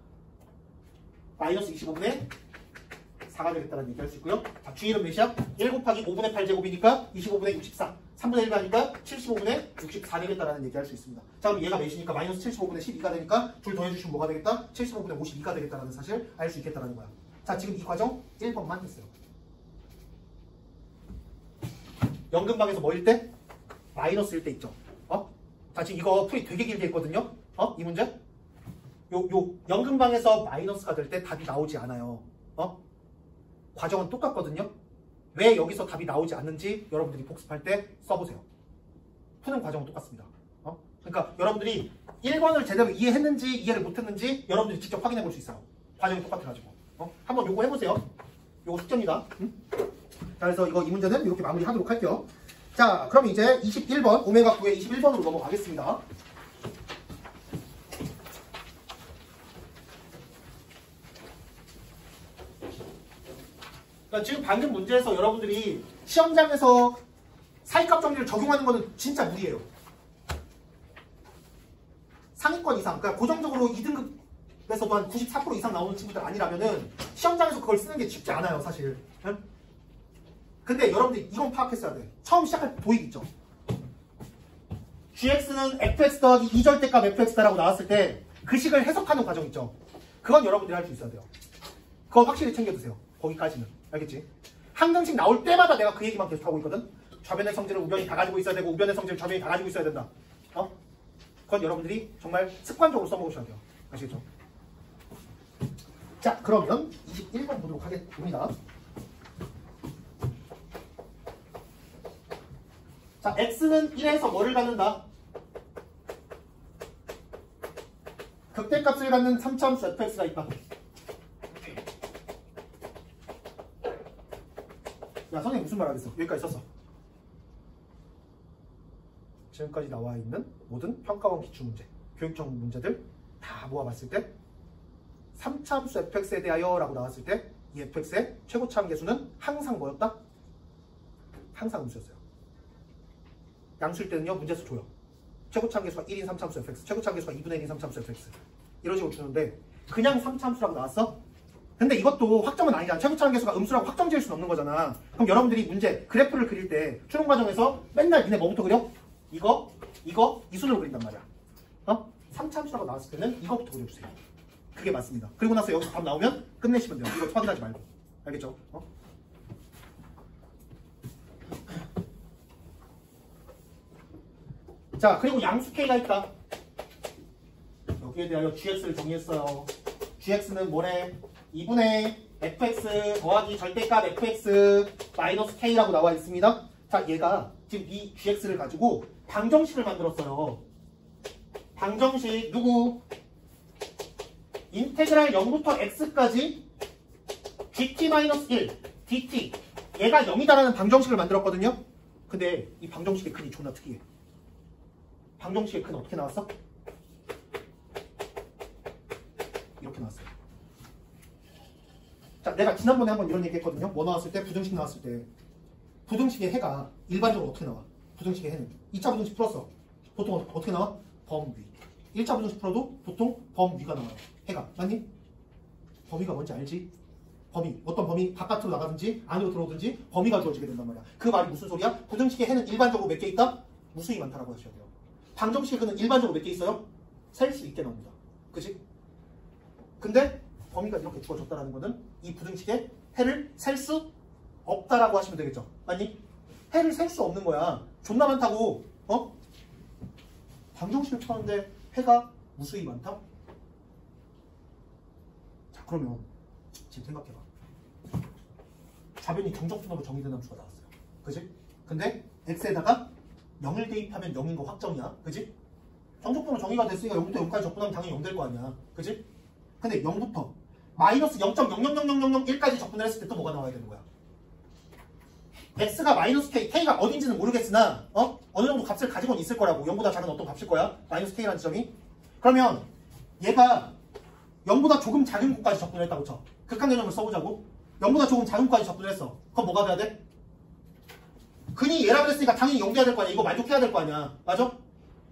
마이너스 25분의 4가 되겠다는 얘기 할 수 있고요. 자, g1은 몇이야? 1 곱하기 5분의 8 제곱이니까 25분의 64. 3분의 1가 하니까 75분의 64 되겠다라는 얘기 할 수 있습니다. 자, 그럼 얘가 몇이니까 마이너스 75분의 12가 되니까 둘 더해주시면 뭐가 되겠다? 75분의 52가 되겠다라는 사실 알 수 있겠다라는 거야. 자, 지금 이 과정 1번만 했어요. 연근방에서 뭐일 때? 마이너스일 때 있죠. 자, 지금 이거 풀이 되게 길게 했거든요. 이 문제? 요 연금방에서 마이너스가 될 때 답이 나오지 않아요. 과정은 똑같거든요. 왜 여기서 답이 나오지 않는지 여러분들이 복습할 때 써보세요. 푸는 과정은 똑같습니다. 그러니까 여러분들이 1번을 제대로 이해했는지 이해를 못했는지 여러분들이 직접 확인해 볼 수 있어요. 과정이 똑같아가지고. 한번 요거 해보세요. 요거 숙제입니다. 자, 그래서 이 문제는 이렇게 마무리하도록 할게요. 자, 그럼 이제 21번, 오메가 9의 21번으로 넘어가겠습니다. 그러니까 지금 방금 문제에서 여러분들이 시험장에서 사이값 정리를 적용하는 거는 진짜 무리예요. 상위권 이상, 그러니까 고정적으로 2등급에서도 한 94% 이상 나오는 친구들 아니라면은 시험장에서 그걸 쓰는 게 쉽지 않아요, 사실. 응? 근데 여러분들이 이건 파악했어야 돼. 처음 시작할 때 도입 있죠. gx는 fx 더하기 2절대값 fx다라고 나왔을 때 그 식을 해석하는 과정 있죠. 그건 여러분들이 할 수 있어야 돼요. 그건 확실히 챙겨두세요. 거기까지는. 알겠지? 항등식 나올 때마다 내가 그 얘기만 계속 하고 있거든. 좌변의 성질을 우변이 다 가지고 있어야 되고 우변의 성질을 좌변이 다 가지고 있어야 된다. 그건 여러분들이 정말 습관적으로 써먹으셔야 돼요. 아시겠죠? 자, 그러면 21번 보도록 하겠습니다. 자, x는 1에서 뭐를 갖는다? 극대값을 갖는 3차함수 fx가 있다. 야, 선생님 무슨 말 하겠어? 여기까지 썼어. 지금까지 나와 있는 모든 평가원 기출문제, 교육적 문제들 다 모아봤을 때 3차함수 fx에 대하여 라고 나왔을 때 이 fx의 최고차함 계수는 항상 뭐였다? 항상 음수였어요. 양수일 때는요, 문제수 줘요. 최고차함 계수가 1인 3차함수 fx, 최고차함 계수가 2분의 1인 3차함수 fx 이런 식으로 주는데 그냥 3차함수라고 나왔어? 근데 이것도 확정은 아니잖아. 최고차함 계수가 음수라고 확정 지을 수는 없는 거잖아. 그럼 여러분들이 문제, 그래프를 그릴 때 추론 과정에서 맨날 니네 뭐부터 그려? 이거, 이 순으로 그린단 말이야. 3차함수라고 나왔을 때는 이거부터 그려주세요. 그게 맞습니다. 그리고 나서 여기서 답 나오면 끝내시면 돼요. 이거 확인하지 말고. 알겠죠? 자, 그리고 양수 K가 있다. 여기에 대하여 gx를 정의했어요. gx는 뭐래? 2분의 fx 더하기 절대값 fx 마이너스 k라고 나와 있습니다. 자, 얘가 지금 이 gx를 가지고 방정식을 만들었어요. 방정식 누구? 인테그랄 0부터 x까지 gt-1 dt 얘가 0이다라는 방정식을 만들었거든요. 근데 이 방정식의 근이 존나 특이해. 방정식의 근 어떻게 나왔어? 이렇게 나왔어요. 자, 내가 지난번에 한번 이런 얘기 했거든요. 뭐 나왔을 때? 부등식 나왔을 때 부등식의 해가 일반적으로 어떻게 나와? 부등식의 해는 2차 부등식 풀었어. 보통 어떻게 나와? 범위. 1차 부등식 풀어도 보통 범위가 나와요. 해가. 맞니? 범위가 뭔지 알지? 범위. 어떤 범위 바깥으로 나가든지 안으로 들어오든지 범위가 주어지게 된단 말이야. 그 말이 무슨 소리야? 부등식의 해는 일반적으로 몇 개 있다? 무수히 많다라고 하셔야 돼요. 방정식의 근은 일반적으로 몇 개 있어요? 셀 수 있게 나옵니다. 그치? 근데 범위가 이렇게 주어졌다는 거는 이 부등식의 해를 셀 수 없다라고 하시면 되겠죠. 맞니? 해를 셀 수 없는 거야. 존나 많다고. 방정식을 쳤는데 해가 무수히 많다? 자, 그러면 지금 생각해봐. 좌변이 정적분으로 정의된 함수가 나왔어요. 그치? 근데 x에다가 0을 대입하면 0인 거 확정이야. 그치? 정적분으로 정의가 됐으니까 0부터 0까지 적분하면 당연히 0 될 거 아니야. 그치? 근데 0부터 마이너스 0.0000001까지 적분을 했을 때 또 뭐가 나와야 되는 거야? x가 마이너스 k, k가 어딘지는 모르겠으나 어느 정도 값을 가지고는 있을 거라고. 0보다 작은 어떤 값일 거야. 마이너스 k라는 지점이. 그러면 얘가 0보다 조금 작은 곳까지 접근을 했다고 쳐. 극한 개념을 써보자고. 0보다 조금 작은 곳까지 접근을 했어. 그럼 뭐가 돼야 돼? 근이 얘라 그랬으니까 당연히 0 돼야 될 거 아니야. 이거 만족해야 될 거 아니야. 맞아?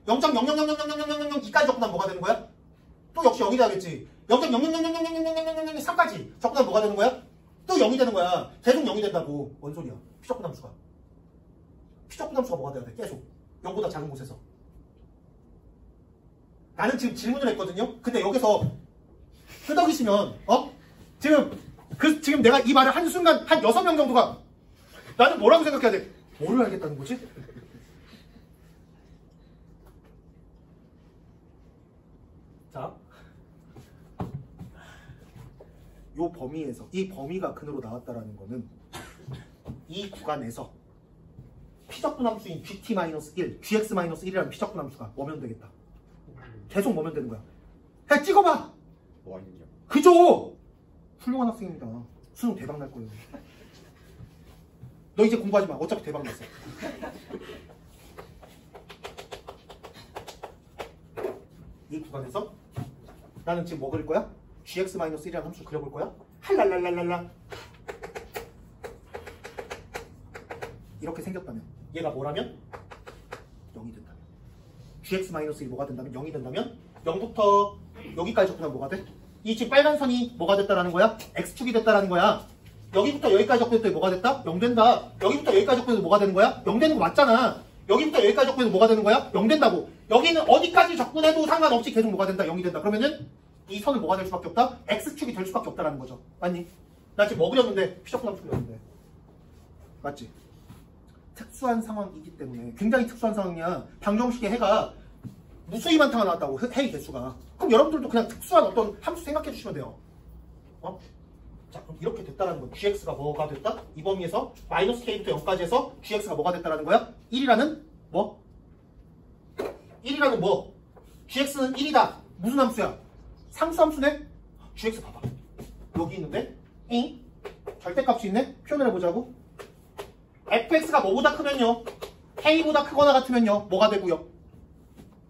0.000000002까지 접근하면 뭐가 되는 거야? 또 역시 0이 돼야겠지. 0.000000003까지 접근하면 뭐가 되는 거야? 또 0이 되는 거야. 계속 0이 된다고. 뭔 소리야? 피적분함수가. 피적분함수가 뭐가 돼야 돼? 계속. 0보다 작은 곳에서. 나는 지금 질문을 했거든요. 근데 여기서 끄덕이시면 지금 내가 이 말을 한 순간 한 6명 정도가 나는 뭐라고 생각해야 돼? 뭐를 알겠다는 거지? 자, 요 범위에서 이 범위가 근으로 나왔다라는 거는 이 구간에서 피적분함수인 gt-1, gx-1이라는 피적분함수가 뭐면 되겠다. 계속 뭐면 되는 거야. 야 찍어봐. Y는요? 그죠? 훌륭한 학생입니다. 수능 대박 날 거예요. 너 이제 공부하지 마. 어차피 대박 났어. 이 구간에서 나는 지금 뭐 그릴 거야? gx-1이라는 함수 그려볼 거야? 할랄랄랄랄라. 이렇게 생겼다면 얘가 뭐라면? 0이 된다면 gx-1이 뭐가 된다면? 0이 된다면 0부터 여기까지 접근하면 뭐가 돼? 이 지금 빨간 선이 뭐가 됐다라는 거야? x축이 됐다라는 거야. 여기부터 여기까지 접근했더니 뭐가 됐다? 0 된다. 여기부터 여기까지 접근해서 뭐가 되는 거야? 0 되는 거 맞잖아. 여기부터 여기까지 접근해서 뭐가 되는 거야? 0 된다고. 여기는 어디까지 접근해도 상관없이 계속 뭐가 된다? 0이 된다. 그러면은 이 선은 뭐가 될 수밖에 없다? x축이 될 수밖에 없다라는 거죠. 맞니? 나 지금 뭐 그렸는데? 피적분함수 그렸는데. 맞지? 특수한 상황이기 때문에 굉장히 특수한 상황이야. 방정식의 해가 무수히만 하나 나왔다고. 해의 개수가. 그럼 여러분들도 그냥 특수한 어떤 함수 생각해 주시면 돼요. 자, 그럼 이렇게 됐다라는 거. gx가 뭐가 됐다? 이 범위에서 마이너스 k부터 0까지 해서 gx가 뭐가 됐다라는 거야? 1이라는 뭐? 1이라는 뭐? gx는 1이다. 무슨 함수야? 상수함수네? gx 봐봐. 여기 있는데 절대값이 있네? 표현을 해보자고. fx가 뭐보다 크면요? k보다 크거나 같으면요? 뭐가 되고요?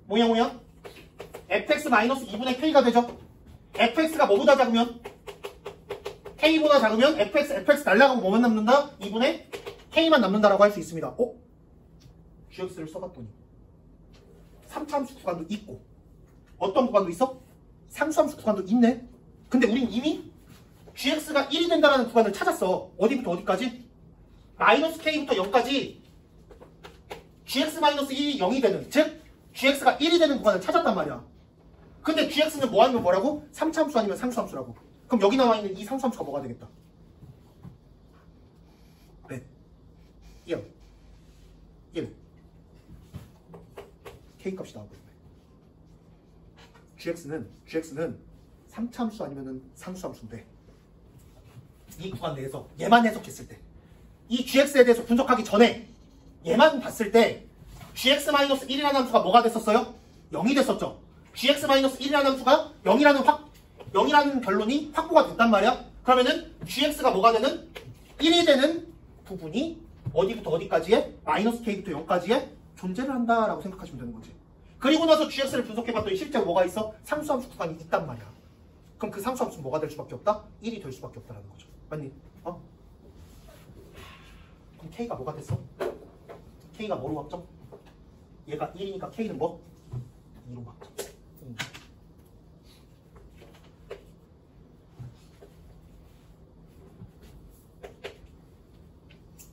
뭐냐? fx-2분의 k가 되죠? fx가 뭐보다 작으면? k보다 작으면 fx 날라가고 뭐만 남는다? 2분의 k만 남는다라고 할 수 있습니다. gx를 써봤더니 3차함수 구간도 있고 어떤 구간도 있어? 상수함수 구간도 있네. 근데 우린 이미 gx가 1이 된다라는 구간을 찾았어. 어디부터 어디까지? 마이너스 k부터 0까지 gx-1이 0이 되는, 즉 gx가 1이 되는 구간을 찾았단 말이야. 근데 gx는 뭐 아니면 뭐라고? 3차함수 아니면 상수함수라고. 그럼 여기 나와 있는 이 상수함수가 뭐가 되겠다? 100, 1 k값이 나와버리네. gx는 3차함수 아니면 상수함수인데 이 구간 내에서 얘만 해석했을 때, 이 gx에 대해서 분석하기 전에 얘만 봤을 때 gx-1이라는 함수가 뭐가 됐었어요? 0이 됐었죠. gx-1이라는 함수가 0이라는 결론이 확보가 됐단 말이야. 그러면은 gx가 뭐가 되는? 1이 되는 부분이 어디부터 어디까지에? 마이너스 k부터 0까지에 존재를 한다라고 생각하시면 되는 거지. 그리고 나서 gx를 분석해봤더니 실제로 뭐가 있어? 상수함수 구간이 있단 말이야. 그럼 그 상수함수는 뭐가 될 수밖에 없다? 1이 될 수밖에 없다라는 거죠. 맞니? 그럼 k가 뭐가 됐어? k가 뭐로 확정? 얘가 1이니까 k는 뭐? 2로 확정.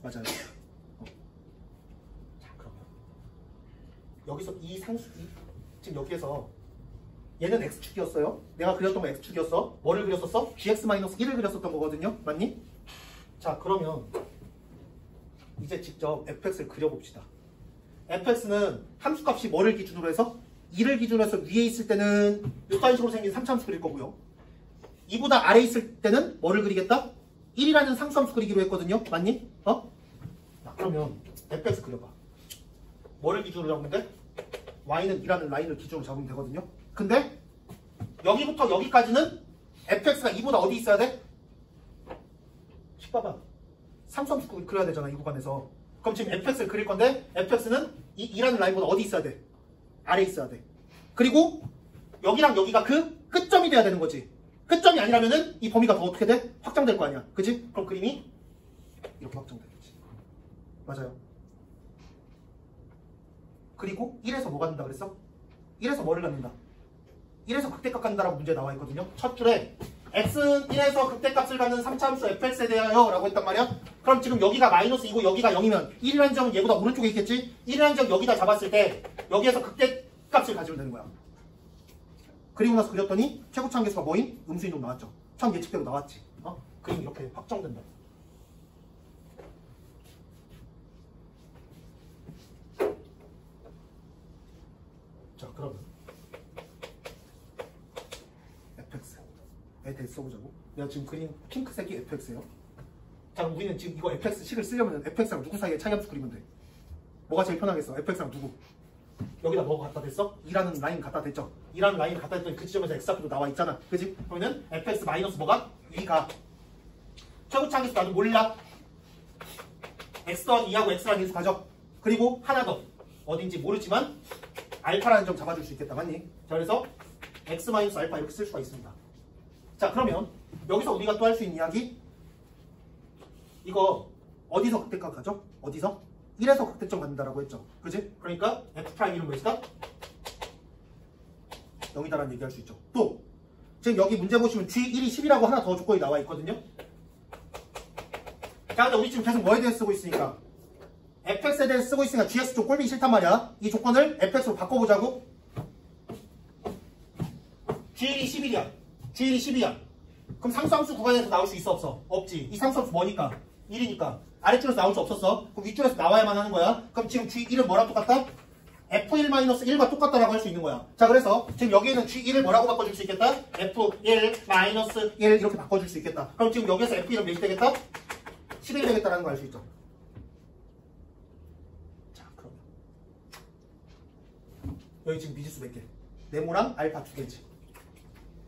맞아요. 자, 그러면 여기서 이 상수기 지금 여기에서 얘는 x축이었어요. 내가 그렸던 거 x축이었어. 뭐를 그렸었어? gx-1을 그렸었던 거거든요. 맞니? 자, 그러면 이제 직접 fx를 그려봅시다. fx는 함수값이 뭐를 기준으로 해서? 2를 기준으로 해서 위에 있을 때는 이런 식으로 생긴 3차함수 그릴 거고요. 2보다 아래에 있을 때는 뭐를 그리겠다? 1이라는 상수함수 그리기로 했거든요. 맞니? 자, 그러면 fx 그려봐. 뭐를 기준으로 잡는데? y는 2라는 라인을 기준으로 잡으면 되거든요. 근데 여기부터 여기까지는 fx가 2보다 어디 있어야 돼? 봐봐. 상수함수 그려야 되잖아, 이 구간에서. 그럼 지금 fx를 그릴 건데 fx는 이 2라는 라인보다 어디 있어야 돼? 아래에 있어야 돼. 그리고 여기랑 여기가 그 끝점이 돼야 되는 거지. 끝점이 아니라면은 이 범위가 더 어떻게 돼? 확장될 거 아니야. 그치? 그럼 그림이 이렇게 확장되겠지. 맞아요. 그리고 1에서 뭐가 된다 그랬어? 1에서 뭐를 갖는다? 1에서 극대값 갖는다라고 문제에 나와 있거든요. 첫 줄에 x는 1에서 극대값을 갖는 3차함수 fx에 대하여 라고 했단 말이야. 그럼 지금 여기가 마이너스 2고 여기가 0이면 1이라는 점은 얘보다 오른쪽에 있겠지? 1이라는 점 여기다 잡았을 때 여기에서 극대값을 가지면 되는 거야. 그리고 나서 그렸더니 최고치 한계수가 뭐인? 음수인종 나왔죠. 처음 예측대로 나왔지. 그림이 이렇게 확정된다. 자, 그러면 fx 대해서 써보자고. 내가 지금 그린 핑크색이 fx예요. 자, 그럼 우리는 지금 이거 fx식을 쓰려면 fx랑 누구 사이에 차이함수 그리면 돼. 뭐가 제일 편하겠어? fx랑 누구? 여기다 뭐가 갖다 댔어? 2라는 라인 갖다 댔죠. 2라는 라인 갖다 댔더니 그 지점에서 x좌표도 나와 있잖아. 그지? 그러면은 fx 마이너스 뭐가? 2가. 최고차항에서 나도 몰라. x 더하기 2하고 x라는 인수 가져. 그리고 하나 더. 어딘지 모르지만 알파라는 점 잡아줄 수 있겠다. 맞니? 자, 그래서 x 마이너스 알파 이렇게 쓸 수가 있습니다. 자, 그러면 여기서 우리가 또 할 수 있는 이야기, 이거 어디서 극대값 가죠? 어디서? 1에서 극대점 갖는다라고 했죠. 그지? 그러니까 f' 이름 몇이다? 0이다라는 얘기할 수 있죠. 또 지금 여기 문제 보시면 g1이 10이라고 하나 더 조건이 나와 있거든요. 자, 근데 우리 지금 계속 뭐에 대해서 쓰고 있으니까, fx에 대해서 쓰고 있으니까 gx 좀 꼴보기 싫단 말이야. 이 조건을 fx로 바꿔보자고. g1이 11이야. g1이 10이야. 그럼 상수함수 구간에서 나올 수 있어 없어? 없지. 이 상수함수 뭐니까? 1이니까. 아래줄에서 나올 수 없었어. 그럼 윗줄에서 나와야만 하는 거야. 그럼 지금 g1은 뭐랑 똑같다? f1-1과 똑같다라고 할 수 있는 거야. 자, 그래서 지금 여기에는 g1을 뭐라고 바꿔줄 수 있겠다? f1-1 이렇게 바꿔줄 수 있겠다. 그럼 지금 여기에서 f1은 몇이 되겠다? 11이 되겠다라는 거 알 수 있죠. 자, 그러면 여기 지금 미지수 몇 개? 네모랑 알파 두 개지.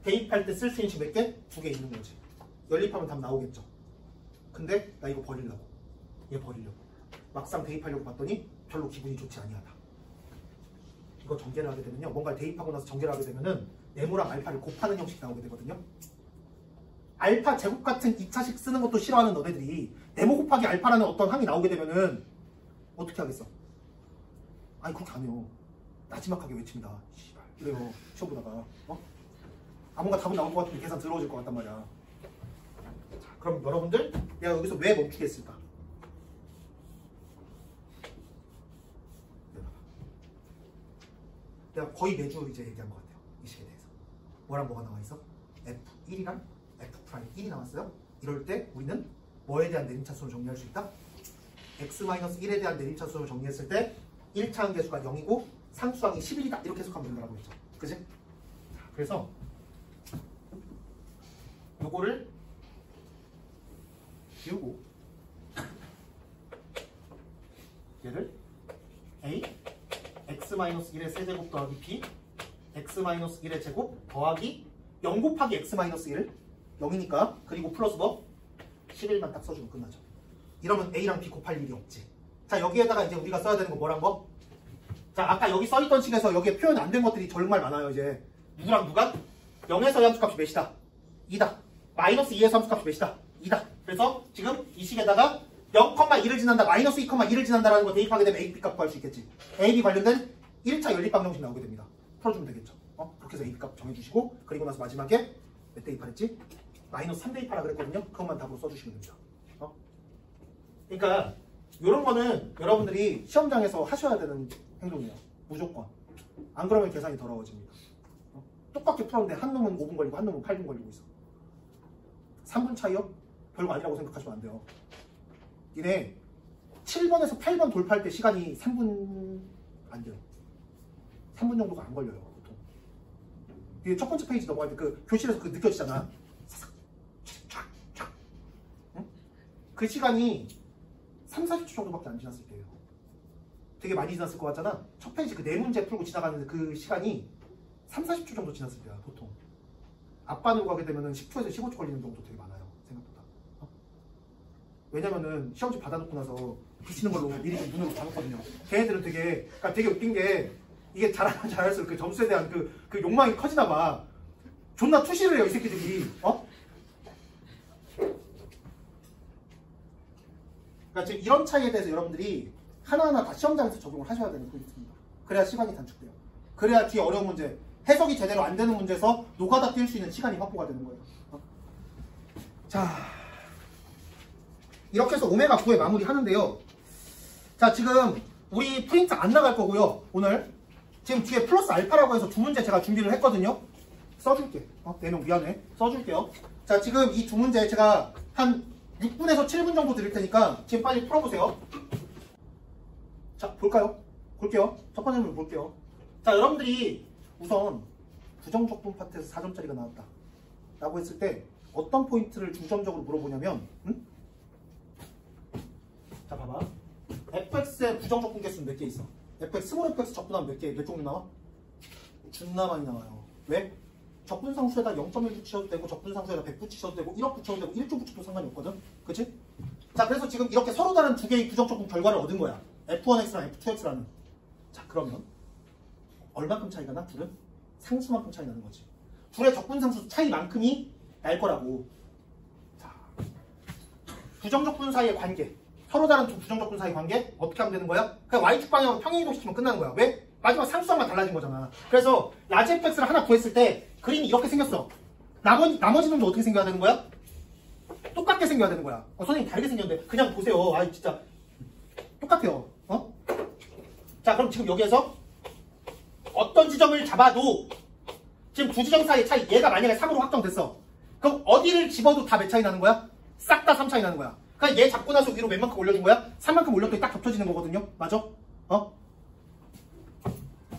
대입할 때 쓸 수 있는 식 몇 개? 두 개 있는 거지. 연립하면 답 나오겠죠. 근데 나 이거 버리려고. 얘 버리려고. 막상 대입하려고 봤더니 별로 기분이 좋지 아니하다. 이거 전개를 하게 되면요. 뭔가를 대입하고 나서 전개를 하게 되면은 네모랑 알파를 곱하는 형식이 나오게 되거든요. 알파 제곱 같은 2차식 쓰는 것도 싫어하는 너네들이 네모 곱하기 알파라는 어떤 항이 나오게 되면은 어떻게 하겠어? 아니 그렇게 안 해요. 나지막하게 외칩니다. 씨발. 이래요. 시험 보다가. 뭔가 답은 나올 것 같은데 계산 들어오질 것 같단 말이야. 자, 그럼 여러분들 내가 여기서 왜 멈추게 했을까? 내가 거의 매주 이제 얘기한 것 같아요. 이 식에 대해서. 뭐랑 뭐가 나와 있어? F1이랑 F'1이 나왔어요. 이럴 때 우리는 뭐에 대한 내림차수로 정리할 수 있다? x-1에 대한 내림차수로 정리했을 때 1차 항계수가 0이고 상수항이 11이다. 이렇게 해석하면 된다고 했죠. 그치? 자, 그래서 요거를 비우고 얘를 a x-1의 세제곱 더하기 b x-1의 제곱 더하기 0 곱하기 x-1 0이니까 그리고 플러스 뭐? 11만 딱 써주면 끝나죠. 이러면 a랑 b 곱할 일이 없지. 자, 여기에다가 이제 우리가 써야 되는 거 뭐란 거? 자, 아까 여기 써있던 식에서 여기에 표현 안 된 것들이 정말 많아요. 이제 누구랑 누가? 0에서의 함수값이 몇이다? 2다. 마이너스 2에서 함수값이 몇이다? 2다. 그래서 지금 이 식에다가 0,1을 지난다, 마이너스 2,1을 지난다라는 거 대입하게 되면 a, b 값 구할 수 있겠지. a, b 관련된 1차 연립방정식 나오게 됩니다. 풀어주면 되겠죠. 그렇게 해서 a, b 값 정해주시고 그리고 나서 마지막에 몇 대입하랬지? 마이너스 3 대입하라 그랬거든요. 그것만 답으로 써주시면 됩니다. 그러니까 이런 거는 여러분들이 시험장에서 하셔야 되는 행동이에요. 무조건. 안 그러면 계산이 더러워집니다. 똑같게 풀었는데 한 놈은 5분 걸리고 한 놈은 8분 걸리고 있어. 3분 차이요? 별거 아니라고 생각하시면 안 돼요. 이네 7번에서 8번 돌파할 때 시간이 3분 안 돼요. 3분 정도가 안 걸려요. 보통. 이게 첫 번째 페이지 넘어갈 때 그 교실에서 그 느껴지잖아. 촥촥. 응? 그 시간이 3, 40초 정도밖에 안 지났을 때예요. 되게 많이 지났을 것 같잖아. 첫 페이지 그 네 문제 풀고 지나가는 그 시간이 3, 40초 정도 지났을 때야, 보통. 앞반으로 가게 되면 10초에서 15초 걸리는 경우도 되게 많아요, 생각보다. 왜냐면은 시험지 받아놓고 나서 비치는 걸로 미리 좀 눈으로 봐놓거든요. 걔네들은 되게, 그러니까 되게 웃긴 게, 이게 잘하면 잘할수록 그 점수에 대한 그 욕망이 커지나 봐. 존나 투시를 해요, 이 새끼들이. 그러니까 지금 이런 차이에 대해서 여러분들이 하나하나 다 시험장에서 적용을 하셔야 되는 포인트입니다. 그래야 시간이 단축돼요. 그래야 뒤에 어려운 문제, 해석이 제대로 안 되는 문제에서 노가다 뛸 수 있는 시간이 확보가 되는 거예요. 자, 이렇게 해서 오메가 9에 마무리 하는데요. 자, 지금 우리 프린트 안 나갈 거고요. 오늘 지금 뒤에 플러스 알파라고 해서 두 문제 제가 준비를 했거든요. 써줄게. 4명 미안해. 써줄게요. 자, 지금 이 두 문제 제가 한 6분에서 7분 정도 드릴 테니까 지금 빨리 풀어보세요. 자, 볼까요? 볼게요. 첫 번째 문제 볼게요. 자, 여러분들이 우선 부정적분 파트에서 4점짜리가 나왔다. 라고 했을 때 어떤 포인트를 중점적으로 물어보냐면 자 봐봐. fx의 부정적분 개수는 몇 개 있어? fx, 스몰 fx 적분하면 몇 종류 나와? 존나 많이 나와요. 왜? 적분상수에다 0.1 붙이셔도 되고 적분상수에다 100 붙이셔도 되고 1억 붙여도 되고 1조 붙여도 상관이 없거든. 그치? 자 그래서 지금 이렇게 서로 다른 두 개의 부정적분 결과를 얻은 거야. f1x랑 f2x라는. 자 그러면 얼마큼 차이가 나? 둘은? 상수만큼 차이 나는 거지. 둘의 적분상수 차이만큼이 날 거라고. 자, 부정적분 사이의 관계. 서로 다른 두 부정적분 사이의 관계 어떻게 하면 되는 거야? 그냥 y축 방향으로 평행이동시키면 끝나는 거야. 왜? 마지막 상수항만 달라진 거잖아. 그래서 라지 fx를 하나 구했을 때 그림이 이렇게 생겼어. 나머지 놈도 어떻게 생겨야 되는 거야? 똑같게 생겨야 되는 거야. 선생님 다르게 생겼는데 그냥 보세요. 아이 진짜 똑같아요. 자 그럼 지금 여기에서 어떤 지점을 잡아도 지금 두 지점 사이의 차이 얘가 만약에 3으로 확정됐어. 그럼 어디를 집어도 다 몇 차이 나는 거야? 싹 다 3 차이 나는 거야. 그러니까 얘 잡고 나서 위로 몇 만큼 올려준 거야? 3만큼 올렸더니 딱 겹쳐지는 거거든요. 맞아?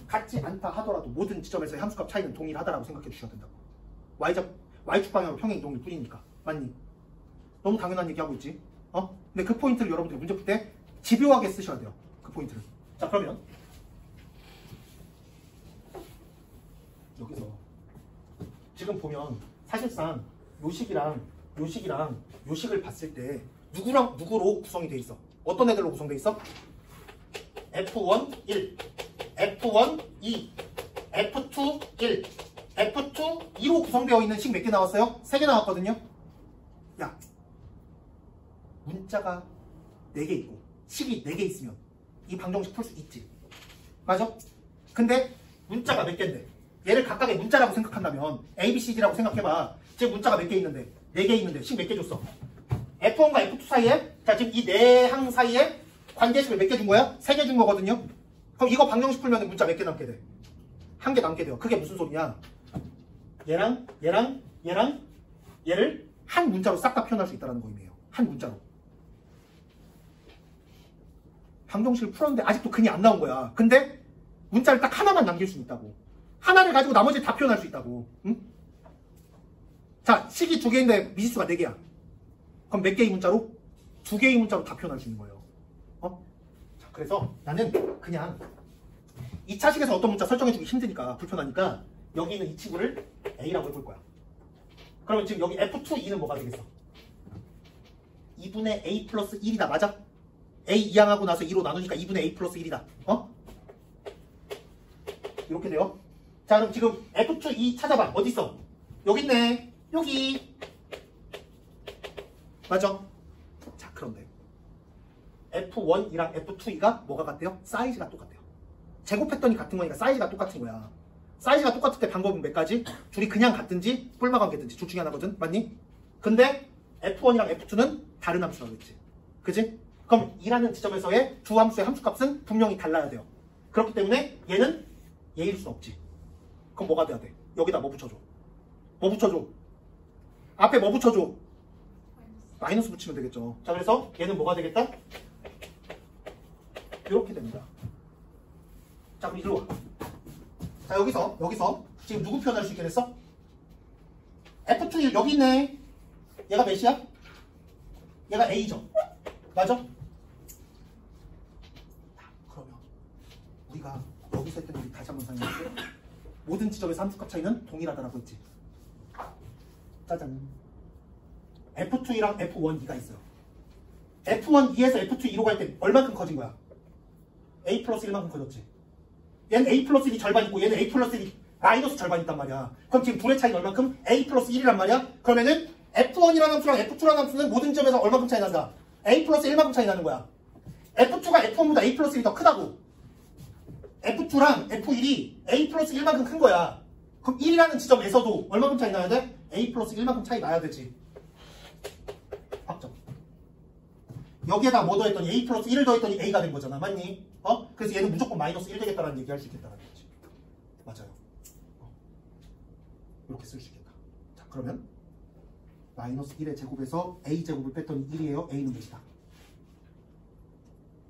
같지 않다 하더라도 모든 지점에서의 함수값 차이는 동일하다라고 생각해 주셔야 된다고. y축 방향으로 평행 이동일 뿐이니까. 맞니? 너무 당연한 얘기하고 있지? 근데 그 포인트를 여러분들이 문제 풀 때 집요하게 쓰셔야 돼요. 그 포인트를. 자 그러면 여기서 지금 보면 사실상 요식이랑 요식을 봤을 때 누구로 구성이 돼 있어? 어떤 애들로 구성돼 있어? F1 1, F1 2, F2 1, F2 2로 구성되어 있는 식 몇 개 나왔어요? 3개 나왔거든요. 야, 문자가 4개 있고 식이 4개 있으면 이 방정식 풀 수 있지. 맞아? 근데 문자가 몇 개인데 얘를 각각의 문자라고 생각한다면 A, B, C, D라고 생각해봐. 지금 문자가 몇 개 있는데 4개 있는데 식 몇 개 줬어? F1과 F2 사이에 자 지금 이 4항 사이에 관계식을 몇 개 준 거야? 3개 준 거거든요. 그럼 이거 방정식 풀면 문자 몇 개 남게 돼? 1개 남게 돼요. 그게 무슨 소리냐? 얘랑 얘를 한 문자로 싹 다 표현할 수 있다는 거임이에요. 한 문자로. 방정식을 풀었는데 아직도 근이 안 나온 거야. 근데 문자를 딱 하나만 남길 수 있다고. 하나를 가지고 나머지 다 표현할 수 있다고. 응? 자, 식이 2개인데 미지수가 4개야. 그럼 몇 개의 문자로? 2개의 문자로 다 표현할 수 있는 거예요. 자, 그래서 나는 그냥 2차 식에서 어떤 문자 설정해주기 힘드니까 불편하니까 여기 있는 이 친구를 A라고 해볼 거야. 그러면 지금 여기 F2, 2는 뭐가 되겠어? 2분의 A 플러스 1이다. 맞아? A 이항하고 나서 2로 나누니까 2분의 A 플러스 1이다. 이렇게 돼요. 자 그럼 지금 F2, 2 찾아봐. 어디 있어? 여기 있네. 여기. 맞아? 자 그런데 F1이랑 F2가 뭐가 같대요? 사이즈가 똑같대요. 제곱했더니 같은 거니까 사이즈가 똑같은 거야. 사이즈가 똑같을 때 방법은 몇 가지? 둘이 그냥 같든지 뿔마관계든지 둘 중에 하나거든. 맞니? 근데 F1이랑 F2는 다른 함수라고 했지. 그지? 그럼 2라는 지점에서의 두 함수의 함수값은 분명히 달라야 돼요. 그렇기 때문에 얘는 얘일 수 없지. 그럼 뭐가 돼야 돼? 여기다 뭐 붙여줘? 뭐 붙여줘? 앞에 뭐 붙여줘? 마이너스 붙이면 되겠죠. 자 그래서 얘는 뭐가 되겠다? 이렇게 됩니다. 자 그럼 이리로 와. 자 여기서 지금 누구 표현할 수 있게 됐어? F2 여기 있네. 얘가 몇이야? 얘가 A죠. 맞아? 그러면 우리가 여기서 했던 얘기 다시 한번 설명할게. 모든 지점의 함수값 차이는 동일하다라고 했지. 짜잔. F2랑 F1, 2가 있어요. F1, 2에서 F2, 2로 갈 때 얼만큼 커진 거야? A 플러스 1만큼 커졌지. 얘는 A 플러스 1이 절반 있고 얘는 A 플러스 1이 마이너스 절반 있단 말이야. 그럼 지금 둘의 차이는 얼만큼? A 플러스 1이란 말이야. 그러면은 F1이라는 함수랑 F2라는 함수는 모든 점에서 얼만큼 차이 난다? A 플러스 1만큼 차이 나는 거야. F2가 F1보다 A 플러스 1이 더 크다고. F2랑 F1이 A 플러스 1만큼 큰 거야. 그럼 1이라는 지점에서도 얼만큼 차이 나야 돼? A 플러스 1만큼 차이 나야 되지. 확정. 여기에다 뭐 더했더니 A 플러스 1을 더했더니 A가 된 거잖아. 맞니? 그래서 얘는 무조건 마이너스 1 되겠다라는 얘기 할 수 있겠다라는 거지. 맞아요. 이렇게 쓸 수 있겠다. 자, 그러면 마이너스 1의 제곱에서 A제곱을 뺐더니 1이에요. A는 몇이다?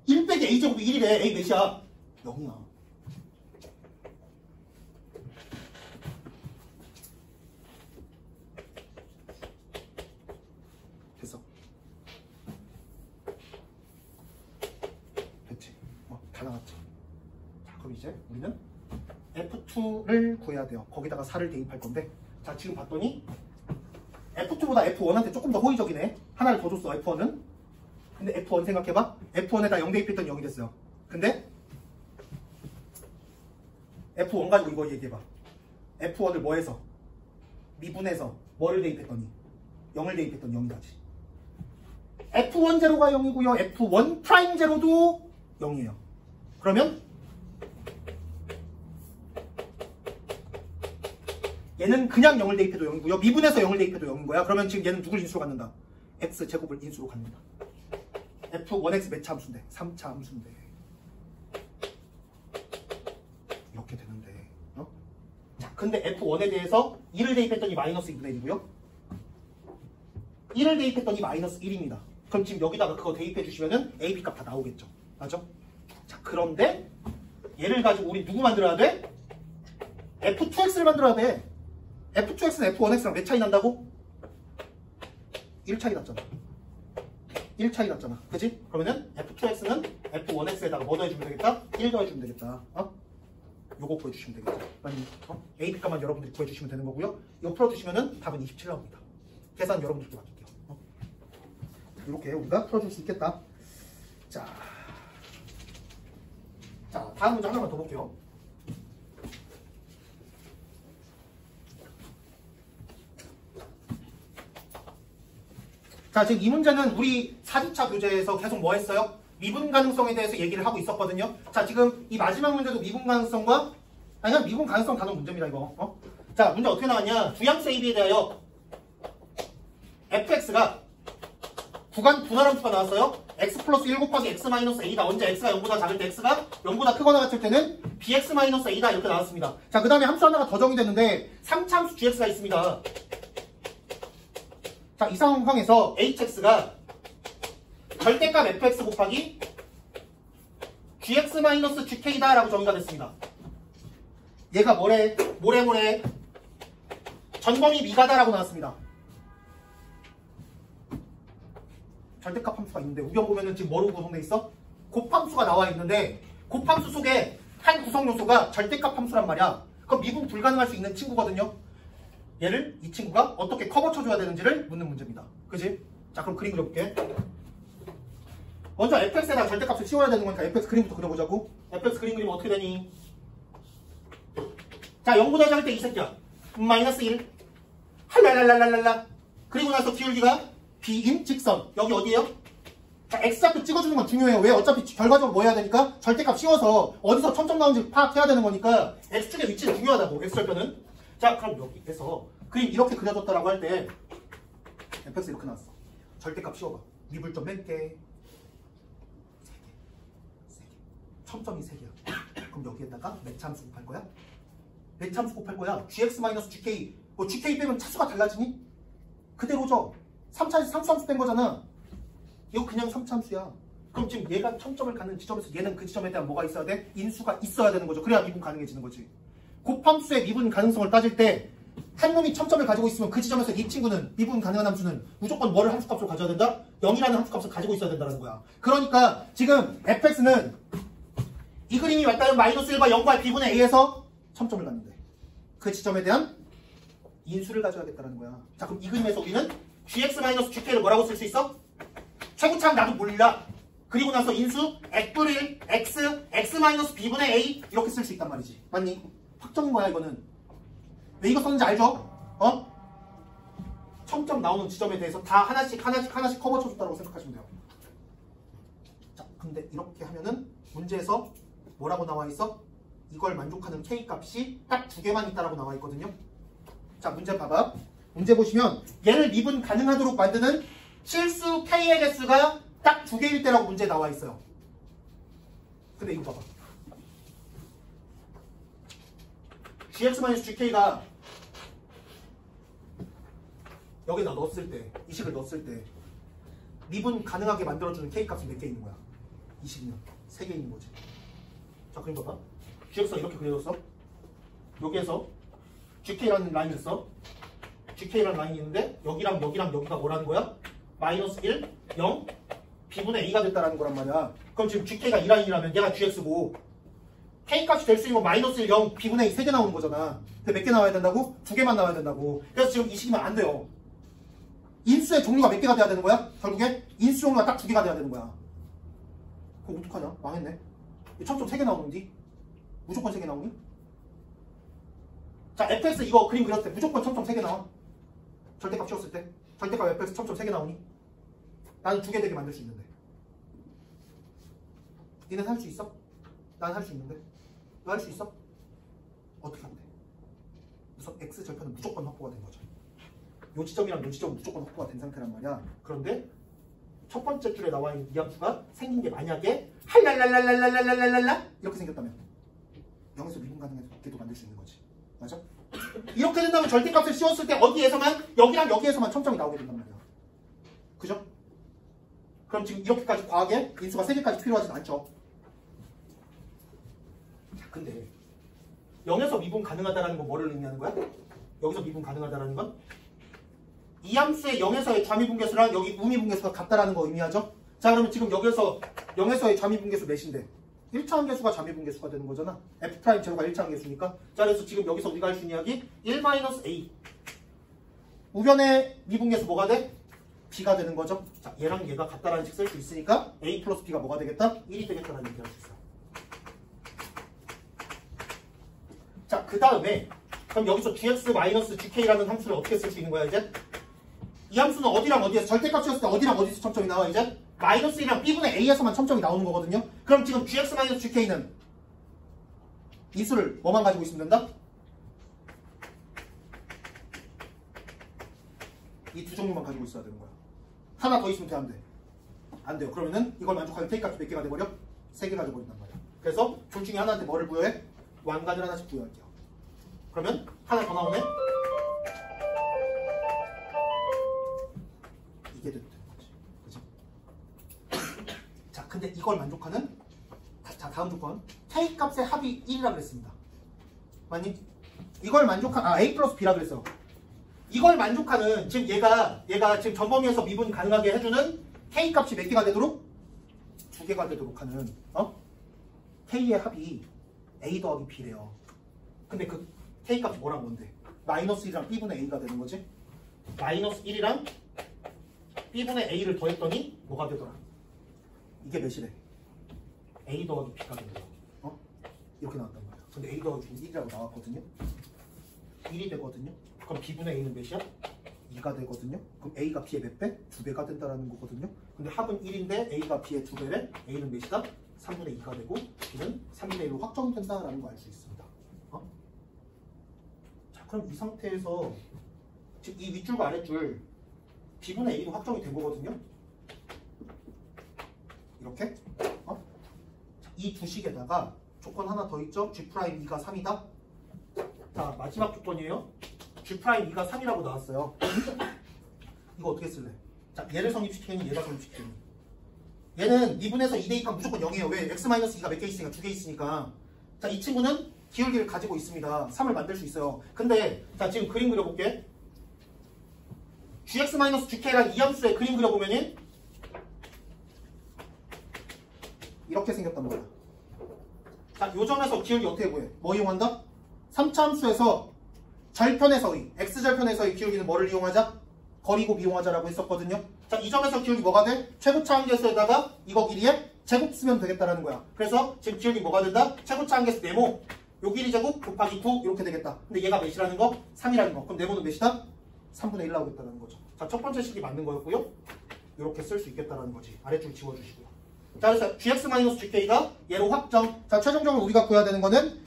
1 빼기 A제곱이 1이래. A 몇이야? 0이야. 나왔죠. 자, 그럼 이제 우리는 F2를 구해야 돼요. 거기다가 4를 대입할 건데, 자, 지금 봤더니 F2보다 F1한테 조금 더 호의적이네. 하나를 더 줬어, F1은. 근데 F1 생각해봐. F1에다 0 대입했더니 0이 됐어요. 근데 F1 가지고 이거 얘기해봐. F1을 뭐해서? 미분해서 뭐를 대입했더니 0을 대입했더니 0이 가지. F1 제로가 0이고요. F1 프라임 제로도 0이에요. 그러면 얘는 그냥 0을 대입해도 0이고요. 미분해서 0을 대입해도 0인 거야. 그러면 지금 얘는 누굴 인수로 갖는다? X제곱을 인수로 갖는다. F1X 몇 차 함수인데? 3차 함수인데. 이렇게 되는데. 어? 자, 근데 F1에 대해서 1을 대입했더니 마이너스 2분의 1이고요. 1을 대입했더니 마이너스 1입니다. 그럼 지금 여기다가 그거 대입해 주시면은 A, B 값 다 나오겠죠. 맞죠? 자, 그런데 얘를 가지고 우리 누구 만들어야 돼? F2X를 만들어야 돼. F2X는 F1X랑 몇 차이 난다고? 1 차이 났잖아. 1 차이 났잖아. 그치? 그러면은 F2X는 F1X에다가 뭐 더해주면 되겠다? 1 더해주면 되겠다. 어? 요거 구해주시면 되겠다. 아니, A, B 값만 여러분들이 구해주시면 되는 거고요. 이거 풀어주시면은 답은 27 나옵니다. 계산 여러분들께 맡길게요. 이렇게 우리가 풀어줄 수 있겠다. 자, 다음 문제 하나만 더 볼게요. 자, 지금 이 문제는 우리 4주차 교재에서 계속 뭐 했어요? 미분 가능성에 대해서 얘기를 하고 있었거든요. 자, 지금 이 마지막 문제도 미분 가능성과 그냥 미분 가능성 단원 문제입니다, 이거. 자, 문제 어떻게 나왔냐? 주양수 AB에 대하여 fx가 구간 분할함수가 나왔어요. x 플러스 1 곱하기 x 마이너스 a다. 언제 x가 0보다 작을 때 x가 0보다 크거나 같을 때는 bx 마이너스 a다. 이렇게 나왔습니다. 자, 그 다음에 함수 하나가 더 정의됐는데 3차 함수 gx가 있습니다. 자, 이 상황에서 hx가 절대값 fx 곱하기 gx 마이너스 gk다 라고 정의가 됐습니다. 얘가 뭐래? 전범위 미가다 라고 나왔습니다. 절대값 함수가 있는데 우경 보면은 지금 뭐로 구성되어 있어? 곱함수가 나와 있는데 곱함수 속에 한 구성 요소가 절대값 함수란 말이야. 그럼 미분 불가능할 수 있는 친구거든요. 얘를 이 친구가 어떻게 커버 쳐줘야 되는지를 묻는 문제입니다. 그지? 자, 그럼 그림 그려볼게. 먼저 fx에다 절대값을 씌워야 되는 거니까 fx 그림부터 그려보자고. fx 그림 그리면 어떻게 되니? 자, 0보다 작을 때 이 새끼야. 마이너스 1. 할랄랄랄랄랄라. 그리고 나서 기울기가 b인 직선. 여기 어디에요? 자, x좌표 찍어주는 건 중요해요. 왜? 어차피 결과적으로 뭐 해야 되니까? 절대값 씌워서 어디서 첨점 나오는지 파악해야 되는 거니까 x축의 위치는 중요하다고, x절표는. 자, 그럼 여기에서 그림 이렇게 그려졌다라고 할 때 fx 이렇게 나왔어. 절대값 씌워봐. 미분점 몇 개? 3개. 첨점이 3개야. 그럼 여기에다가 몇 참수 곱할 거야? 몇 참수 곱할 거야? gx-gk. 뭐 gk 빼면 차수가 달라지니? 그대로죠. 3차에서 3차함수 뺀 거잖아. 이거 그냥 3차함수야. 그럼 지금 얘가 첨점을 갖는 지점에서 얘는 그 지점에 대한 뭐가 있어야 돼? 인수가 있어야 되는 거죠. 그래야 미분 가능해지는 거지. 곱함수의 미분 가능성을 따질 때 한 놈이 첨점을 가지고 있으면 그 지점에서 이 친구는 미분 가능한 함수는 무조건 뭐를 함수값으로 가져야 된다? 0이라는 함수값을 가지고 있어야 된다는 거야. 그러니까 지금 fx는 이 그림이 맞다면 마이너스 1과 0과 b분의 a에서 첨점을 갖는데 그 지점에 대한 인수를 가져야겠다는 거야. 자, 그럼 이 그림에서 우리는 gx-gk를 뭐라고 쓸 수 있어? 최고차는 나도 몰라. 그리고 나서 인수 x분의 1, x-b분의 a 이렇게 쓸 수 있단 말이지. 맞니? 확정인 거야, 이거는. 왜 이거 썼는지 알죠? 첨점 나오는 지점에 대해서 다 하나씩 커버 쳐줬다고 생각하시면 돼요. 자, 근데 이렇게 하면은 문제에서 뭐라고 나와 있어? 이걸 만족하는 k 값이 딱 2개만 있다라고 나와 있거든요. 자, 문제 봐봐. 문제 보시면 얘를 미분 가능하도록 만드는 실수 k의 개수가 딱 2개일 때라고 문제에 나와 있어요. 근데 이거 봐봐. gx-gk가 여기다 넣었을 때, 이 식을 넣었을 때 미분 가능하게 만들어주는 k값은 몇 개 있는 거야? 20년. 3개 있는 거지. 자, 그림 봐봐. gx가 이렇게 그려졌어. 여기에서 gk라는 라인을 써. gk라는 라인이 있는데 여기랑 여기가 뭐라는 거야? 마이너스 1, 0, b분의 a가 됐다라는 거란 말이야. 그럼 지금 gk가 2라인이라면 얘가 gx고 k 값이 될 수 있는 건 마이너스 1, 0, b분의 2 3개 나오는 거잖아. 근데 몇 개 나와야 된다고? 2개만 나와야 된다고. 그래서 지금 이 식이면 안 돼요. 인수의 종류가 몇 개가 돼야 되는 거야? 결국에 인수 종류가 딱 2개가 돼야 되는 거야. 그럼 어떡하냐? 망했네. 첨점 3개 나오는디? 무조건 3개 나오니? 자, fx 이거 그림 그렸을 때 무조건 첨점 3개 나와. 절대값 치웠을 때. 절대값 fx 첨점 3개 나오니? 나는 2개 되게 만들 수 있는데. 니는 할 수 있어? 나는 할 수 있는데. 너 할 수 있어? 어떻게 하면 돼? 우선 x 절편은 무조건 확보가 된 거죠. 요 지점이랑 요 지점은 무조건 확보가 된 상태란 말이야. 그런데 첫 번째 줄에 나와 있는 이 함수가 생긴 게 만약에 할랄랄랄랄랄랄랄랄라 이렇게 생겼다면 0에서 미분 가능하게도 만들 수 있는 거지. 맞아? 이렇게 된다면 절대값을 씌웠을 때 어디에서만 여기랑 여기에서만 첨점이 나오게 된단 말이야. 그죠? 그럼 지금 이렇게까지 과하게 인수가 3개까지 필요하진 않죠. 자, 근데 0에서 미분 가능하다라는 건 뭐를 의미하는 거야? 여기서 미분 가능하다라는 건 이 함수의 0에서의 좌미분계수랑 여기 우미분계수가 같다라는 거 의미하죠? 자, 그러면 지금 여기서 0에서의 좌미분계수 몇인데? 1차 함계수가 좌미분계수가 되는 거잖아. F' 제로가 1차 함계수니까. 자, 그래서 지금 여기서 우리가 할 수 있는 이야기 1-a. 우변의 미분계수 뭐가 돼? b가 되는 거죠. 자, 얘랑 얘가 같다라는 식 쓸 수 있으니까 a 플러스 b가 뭐가 되겠다? 1이 되겠다라는 얘기를 할 수 있어. 자, 그 다음에 그럼 여기서 gx-gk라는 함수를 어떻게 쓸 수 있는 거야 이제? 이 함수는 어디랑 어디에서 절대값 씌웠을 때 어디랑 어디서 첨점이 나와 이제? 마이너스 1이랑 b분의 a에서만 첨점이 나오는 거거든요. 그럼 지금 gx-gk는 이 수를 뭐만 가지고 있으면 된다? 이 두 종류만 가지고 있어야 되는 거야. 하나 더 있으면 돼, 안 돼? 안 돼요. 그러면은 이걸 만족하는 k 값이 몇 개가 돼버려? 3개가 돼버린단 말이야. 그래서 둘 중에 하나한테 뭐를 부여해? 완간을 하나씩 부여할게요. 그러면 하나 더 나오네? 이게 되는 거지. 그죠? 자, 근데 이걸 만족하는 자, 다음 조건 k 값의 합이 1이라 그랬습니다. 맞니? 이걸 만족한 a 플러스 b라 그랬어. 이걸 만족하는 지금 얘가 지금 전범위에서 미분 가능하게 해주는 k 값이 몇 개가 되도록? 2개가 되도록 하는 k의 합이 a 더하기 b래요. 근데 그 k 값이 뭐랑 뭔데? 마이너스 1이랑 b분의 a가 되는 거지? 마이너스 1이랑 b분의 a를 더했더니 뭐가 되더라? 이게 몇이래? a 더하기 b가 되는 거. 이렇게 나왔단 말이야. 근데 a 더하기 b는 1이라고 나왔거든요. 1이 되거든요. 그럼 b분의 a는 몇이야? 2가 되거든요. 그럼 a가 b의 몇 배? 2배가 된다라는 거거든요. 근데 합은 1인데 a가 b의 2배래? a는 몇이다? 3분의 2가 되고 b는 3분의 1로 확정된다라는 거 알 수 있습니다. 자, 그럼 이 상태에서 지금 이 윗줄과 아랫줄 b분의 a로 확정이 된 거거든요. 이렇게 이 두 식에다가 조건 하나 더 있죠. G'2가 3이다. 자, 마지막 조건이에요. G'2가 3이라고 나왔어요. 이거 어떻게 쓸래? 자, 얘를 성립시키니 얘가 성립시키니. 얘는 미분에서 2 대입하면 무조건 0이에요. 왜? x-2가 몇 개 있으니까 2개 있으니까. 자, 이 친구는 기울기를 가지고 있습니다. 3을 만들 수 있어요. 근데 자, 지금 그림 그려볼게. gx-gk랑 이 함수의 그림 그려보면은 이렇게 생겼단 말이야. 자, 요 점에서 기울기 어떻게 구해? 뭐 이용한다? 3차 함수에서 절편에서의 x절편에서의 기울기는 뭐를 이용하자? 거리곱 이용하자라고 했었거든요. 자, 이 점에서 기울기 뭐가 돼? 최고차 함계수에다가 이거 길이에 제곱 쓰면 되겠다라는 거야. 그래서 지금 기울기 뭐가 된다? 최고차 함계수 네모 요 길이 제곱 곱하기 9 이렇게 되겠다. 근데 얘가 몇이라는 거? 3이라는 거. 그럼 네모는 몇이다? 3분의 1 나오겠다는 거죠. 자, 첫 번째 식이 맞는 거였고요. 이렇게 쓸 수 있겠다라는 거지. 아래줄 지워주시고요. 자, 그래서 gx-gk가 얘로 확정. 자, 최종적으로 우리가 구해야 되는 거는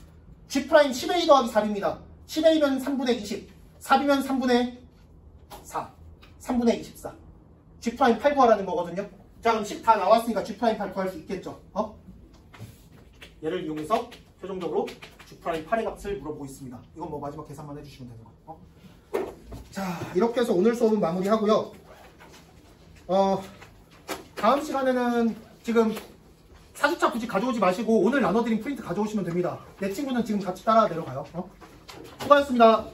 g' 10a 더하기 4입니다. 10a면 3분의 20, 4이면 3분의 4, 3분의 24. g' 8 구하라는 거거든요. 자, 그럼 10 다 나왔으니까 g' 8 구할 수 있겠죠. 얘를 이용해서 최종적으로 g' 8의 값을 물어보겠습니다. 이건 뭐 마지막 계산만 해주시면 되는 거. 자, 이렇게 해서 오늘 수업은 마무리하고요. 다음 시간에는 지금 사주차 굳이 가져오지 마시고 오늘 나눠드린 프린트 가져오시면 됩니다. 내 친구는 지금 같이 따라 내려가요. 수고하셨습니다.